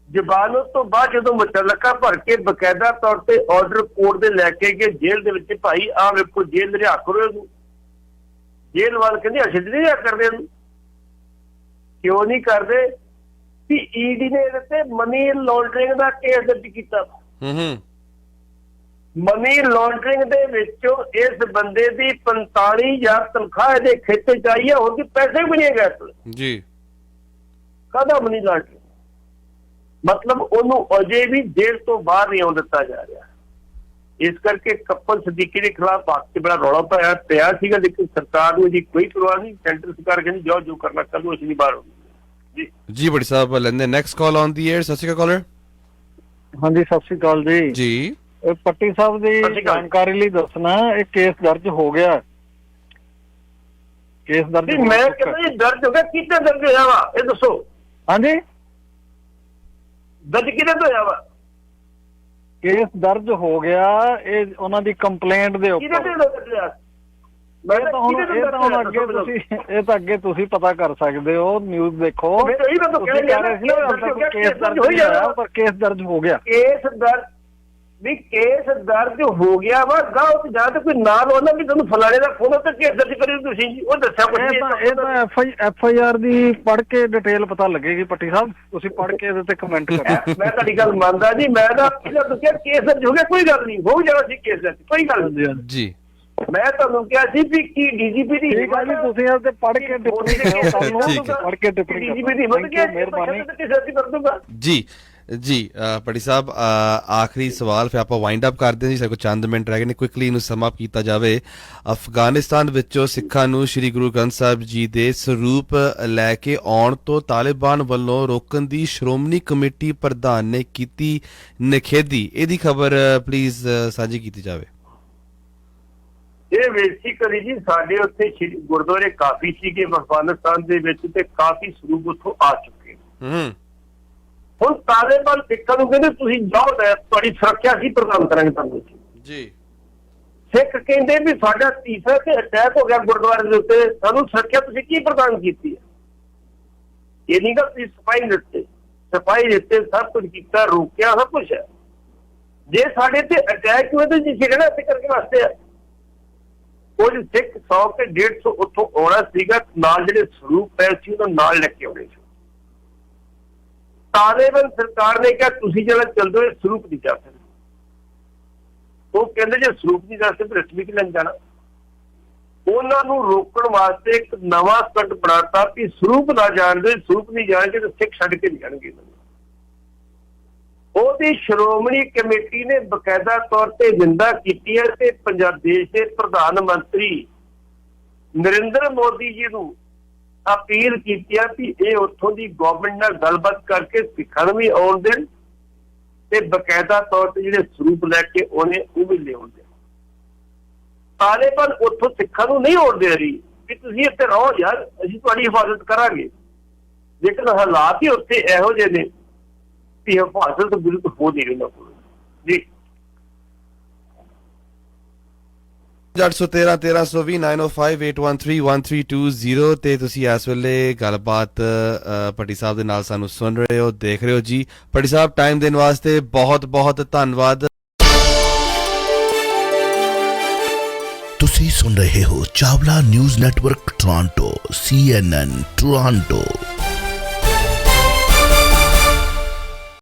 ਜ਼ਮਾਨਤ ਤੋਂ ਬਾਅਦ ਜਦੋਂ ਮੁਤਲਕਾ ਭਰ ਕੇ ਬਕਾਇਦਾ ਤੌਰ ਤੇ ਆਰਡਰ ਕੋਰਟ ਦੇ ਲੈ ਕੇ ਗਏ ਜੇਲ੍ਹ ਦੇ ਵਿੱਚ, ਭਾਈ ਆਹ ਵੇਖੋ ਜੇਲ੍ਹ ਰਿਹਾ ਕਰੋ ਇਹਨੂੰ। ਜੇਲ੍ਹ ਵਾਲ ਕਹਿੰਦੇ ਅਸੀਂ ਨਹੀਂ ਰਿਹਾ ਕਰਦੇ ਇਹਨੂੰ। ਕਿਉਂ ਨਹੀਂ ਕਰਦੇ? ਕਿ ਈਡੀ ਨੇ ਇਹਦੇ ਤੇ ਮਨੀ ਲਾਂਡਰਿੰਗ ਦਾ ਕੇਸ ਦਰਜ ਕੀਤਾ। ਮਨੀ ਲਾਂਡਰਿੰਗ ਦੇ ਵਿੱਚੋਂ ਇਸ ਬੰਦੇ ਦੀ 45,000 ਤਨਖਾਹ ਇਹਦੇ ਖੇਤੇ ਚ ਆਈ ਹੈ, ਹੋਰ ਕਿ ਪੈਸੇ ਵੀ ਨਹੀਂ ਗਏ ਜੀ। ਕਾਹਦਾ ਮਨੀ ਲਾਂਡਰਿੰਗ? ਮਤਲਬ ਉਹਨੂੰ ਅਜੇ ਵੀ ਜੇਲ੍ਹ ਤੋਂ ਬਾਹਰ ਨਹੀਂ ਆਉਣ ਦਿੱਤਾ ਜਾ ਰਿਹਾ। ਇਸ ਕਰਕੇ ਕਪਲ ਸਦੀਕੀ ਦੇ ਖਿਲਾਫ ਭਾਰਤ 'ਚ ਬੜਾ ਰੌਲਾ ਪਿਆ ਸੀਗਾ, ਲੇਕਿਨ ਸਰਕਾਰ ਨੂੰ ਇਹਦੀ ਕੋਈ ਪਰਵਾਹ ਨਹੀਂ। ਸੈਂਟਰ ਸਰਕਾਰ ਕਹਿੰਦੀ ਜਾਓ ਜੋ ਕਰਨਾ ਕਰ ਲਓ, ਅਸੀਂ ਨਹੀਂ ਬਾਹਰ ਹੋਣੀ ਜੀ। ਭੱਟੀ ਸਾਹਿਬ ਲੈਂਦੇ next call on the air. ਸਤਿ ਸ਼੍ਰੀ ਅਕਾਲ ਕਾਲਰ। ਹਾਂਜੀ ਸਤਿ ਸ਼੍ਰੀ ਅਕਾਲ ਜੀ। ਜੀ ਪੱਟੀ ਸਾਹਿਬ ਦੀ ਜਾਣਕਾਰੀ ਲਈ ਦੱਸਣਾ, ਇਹ ਕੇਸ ਦਰਜ ਹੋ ਗਿਆ। ਕੇਸ ਦਰਜ ਮੈਂ ਕਹਿੰਦਾ ਜੀ ਦਰਜ ਹੋ ਗਿਆ, ਕਿੱਥੇ ਦਰਜ ਹੋਇਆ ਵਾ ਇਹ ਦੱਸੋ? ਹਾਂਜੀ ਦਰਜ ਕਿਹਦੇ ਤੋਂ ਹੋਇਆ ਵਾ? ਕੇਸ ਦਰਜ ਹੋ ਗਿਆ, ਇਹ ਉਹਨਾਂ ਦੀ ਕੰਪਲੇਂਟ ਦੇ ਉੱਪਰ। ਇਹ ਤਾਂ ਅੱਗੇ ਤੁਸੀਂ ਪਤਾ ਕਰ ਸਕਦੇ ਹੋ, ਨਿਊਜ਼ ਦੇਖੋ। ਕੇਸ ਦਰਜ ਹੋਇਆ, ਪਰ ਕੇਸ ਦਰਜ ਹੋ ਗਿਆ। ਕੇਸ ਦਰਜ ਹੋ ਗਿਆ ਵਾ, ਗਾਹ ਜਾਂ ਤਾਂ ਕੋਈ ਨਾਲ ਉਹਨਾਂ ਵੀ ਤੁਹਾਨੂੰ ਫਲਾਣੇ ਦਾ ਫੋਨ ਤੇ ਕੇਸ ਦਰਜ ਕਰੀ ਤੁਸੀਂ ਜੀ, ਉਹ ਦੱਸਿਆ ਕੁਝ ਨਹੀਂ। ਇਹ ਤਾਂ FIR ਦੀ ਪੜ੍ਹ ਕੇ ਡਿਟੇਲ ਪਤਾ ਲੱਗੇਗੀ। ਪੱਟੀ ਸਾਹਿਬ ਤੁਸੀਂ ਪੜ੍ਹ ਕੇ ਇਹਦੇ ਤੇ ਕਮੈਂਟ ਕਰੋ। ਮੈਂ ਤੁਹਾਡੀ ਗੱਲ ਮੰਨਦਾ ਜੀ, ਮੈਂ ਤਾਂ ਪਹਿਲਾਂ ਦੱਸਿਆ ਕੇਸ ਦਰਜ ਹੋ ਗਿਆ, ਕੋਈ ਗੱਲ ਨਹੀਂ, ਹੋ ਜਾਣਾ ਸੀ ਕੇਸ ਦਰਜ, ਕੋਈ ਗੱਲ ਨਹੀਂ ਜੀ। ਮੈਂ ਤੁਹਾਨੂੰ ਕਿਹਾ ਸੀ ਵੀ ਕੀ ਡੀਜੀਪੀ ਦੀ ਠੀਕ ਹੈ ਜੀ, ਤੁਸੀਂ ਇਹ ਤੇ ਪੜ੍ਹ ਕੇ ਟਿੱਪਣੀ ਕਰੋ ਸਾਨੂੰ, ਠੀਕ ਹੈ। ਪੜ੍ਹ ਕੇ ਟਿੱਪਣੀ ਡੀਜੀਪੀ ਦੀ ਕਰੋ। ਮਤ ਗਿਆ ਮਿਹਰਬਾਨੀ। ਕਿਸੇ ਦੀ ਕਰ ਦੂੰਗਾ। ਜੀ ਪੜੀ ਸਾਹਿਬ ਆਖਰੀ ਸਵਾਲ ਫਿਰ ਆਪਾਂ ਵਾਈਂਡ ਅਪ ਕਰਦੇ ਹਾਂ ਜੀ, ਸਾਡੇ ਕੋਲ ਚੰਦ ਮਿੰਟ ਰਹਿ ਗਏ ਨੇ, ਕੁਇਕਲੀ ਇਹਨੂੰ ਸਮ ਅਪ ਕੀਤਾ ਜਾਵੇ। ਅਫਗਾਨਿਸਤਾਨ ਵਿੱਚੋਂ ਸਿੱਖਾਂ ਨੂੰ ਸ੍ਰੀ ਗੁਰੂ ਗ੍ਰੰਥ ਸਾਹਿਬ ਜੀ ਦੇ ਸਰੂਪ ਲੈ ਕੇ ਆਉਣ ਤੋਂ ਤਾਲਿਬਾਨ ਵੱਲੋਂ ਰੋਕਣ ਦੀ ਸ਼੍ਰੋਮਣੀ ਕਮੇਟੀ ਪ੍ਰਧਾਨ ਨੇ ਕੀਤੀ ਨਿਖੇਧੀ, ਇਹਦੀ ਖਬਰ ਪਲੀਜ਼ ਸਾਂਝੀ ਕੀਤੀ ਜਾਵੇ। ਇਹ ਬੇਸਿਕਲੀ ਜੀ ਸਾਡੇ ਉੱਥੇ ਗੁਰਦੁਆਰੇ ਕਾਫੀ ਸੀਗੇ ਅਫਗਾਨਿਸਤਾਨ ਦੇ ਵਿੱਚ ਤੇ ਕਾਫੀ ਸਰੂਪ ਉੱਥੋਂ ਆ ਚੁੱਕੇ। ਹੁਣ ਤਾਲਿਬਾਨ ਸਿੱਖਾਂ ਨੂੰ ਕਹਿੰਦੇ ਤੁਸੀਂ ਜਾਓ, ਤੁਹਾਡੀ ਸੁਰੱਖਿਆ ਅਸੀਂ ਪ੍ਰਦਾਨ ਕਰਾਂਗੇ ਤੁਹਾਨੂੰ ਜੀ। ਸਿੱਖ ਕਹਿੰਦੇ ਵੀ ਸਾਡਾ ਤੀਸਰਾ ਤੇ ਅਟੈਕ ਹੋ ਗਿਆ ਗੁਰਦੁਆਰੇ ਦੇ ਉੱਤੇ, ਸਾਨੂੰ ਸੁਰੱਖਿਆ ਤੁਸੀਂ ਕੀ ਪ੍ਰਦਾਨ ਕੀਤੀ ਹੈ? ਇਹ ਨਹੀਂ ਗਾ ਤੁਸੀਂ ਸਫਾਈ ਦਿੱਤੇ ਸਭ ਕੁਝ ਕੀਤਾ, ਰੋਕਿਆ, ਸਭ ਕੁਛ ਹੈ। ਜੇ ਸਾਡੇ ਤੇ ਅਟੈਕ ਹੋਏ ਤਾਂ ਜੀ ਛੇੜਨਾ ਇੱਥੇ ਕਰਕੇ ਵਾਸਤੇ ਆ। ਕੁਝ ਸਿੱਖ 100 ਤੇ 150 ਉੱਥੋਂ ਆਉਣਾ ਸੀਗਾ, ਨਾਲ ਜਿਹੜੇ ਸਰੂਪ ਪਏ ਸੀ ਉਹਨਾਂ ਨਾਲ ਲੈ ਕੇ ਆਉਣੇ ਸੀ। ਤਾਲਿਬਾਨ ਸਰਕਾਰ ਨੇ ਕਿਹਾ ਤੁਸੀਂ ਜਿਹੜਾ ਚੱਲਦੇ ਹੋ ਸਰੂਪ ਨਹੀਂ ਜਾ ਸਕਦੇ। ਉਹ ਕਹਿੰਦੇ ਜੇ ਸਰੂਪ ਨਹੀਂ ਜਾ ਸਕਦੇ ਰਸਮੀ ਕਿ ਲੈਣ ਜਾਣਾ। ਉਹਨਾਂ ਨੂੰ ਰੋਕਣ ਵਾਸਤੇ ਇੱਕ ਨਵਾਂ ਸਟੰਟ ਬਣਾਤਾ ਕਿ ਸਰੂਪ ਨਾ ਜਾਣਦੇ, ਸਰੂਪ ਨਹੀਂ ਜਾਣਗੇ ਤਾਂ ਸਿੱਖ ਛੱਡ ਕੇ ਨਹੀਂ ਜਾਣਗੇ। ਉਹਦੀ ਸ਼੍ਰੋਮਣੀ ਕਮੇਟੀ ਨੇ ਬਕਾਇਦਾ ਤੌਰ ਤੇ ਨਿੰਦਾ ਕੀਤੀ ਹੈ ਤੇ ਪੰਜਾਬ ਦੇਸ਼ ਦੇ ਪ੍ਰਧਾਨ ਮੰਤਰੀ ਨਰਿੰਦਰ ਮੋਦੀ ਜੀ ਨੂੰ ਅਪੀਲ ਕੀਤੀ ਹੈ ਕਿ ਇਹ ਉੱਥੋਂ ਦੀ ਗਵਰਨਮੈਂਟ ਨਾਲ ਗੱਲਬਾਤ ਕਰਕੇ ਸਿੱਖਾਂ ਨੂੰ ਵੀ ਆਉਣ ਦੇਣ ਤੇ ਬਕਾਇਦਾ ਤੌਰ ਤੇ ਜਿਹੜੇ ਸਰੂਪ ਲੈ ਕੇ ਆਉਣੇ ਉਹ ਵੀ ਲਿਆਉਣ ਦੇਣ। ਤਾਲਿਬਾਨ ਉੱਥੋਂ ਸਿੱਖਾਂ ਨੂੰ ਨਹੀਂ ਆਉਣ ਦੇ ਰਹੀ ਕਿ ਤੁਸੀਂ ਇੱਥੇ ਰਹੋ ਯਾਰ, ਅਸੀਂ ਤੁਹਾਡੀ ਹਿਫਾਜ਼ਤ ਕਰਾਂਗੇ। ਲੇਕਿਨ ਹਾਲਾਤ ਹੀ ਉੱਥੇ ਇਹੋ ਜਿਹੇ ਨੇ ਕਿ ਹਿਫਾਜ਼ਤ ਬਿਲਕੁਲ ਹੋ ਨਹੀਂ ਰਹੀ ਉਹਨਾਂ ਕੋਲ ਜੀ। 813 1320 905 813 1320 ਤੇ ਤੁਸੀਂ ਇਸ ਵੇਲੇ ਗੱਲਬਾਤ ਪੱਟੀ ਸਾਹਿਬ ਦੇ ਨਾਲ ਸਾਨੂੰ ਸੁਣ ਰਹੇ ਹੋ, ਦੇਖ ਰਹੇ ਹੋ ਜੀ। ਪੱਟੀ ਸਾਹਿਬ ਟਾਈਮ ਦੇਣ ਵਾਸਤੇ ਬਹੁਤ ਬਹੁਤ ਧੰਨਵਾਦ। ਤੁਸੀਂ ਸੁਣ ਰਹੇ ਹੋ Chawla news network Toronto CNN Toronto.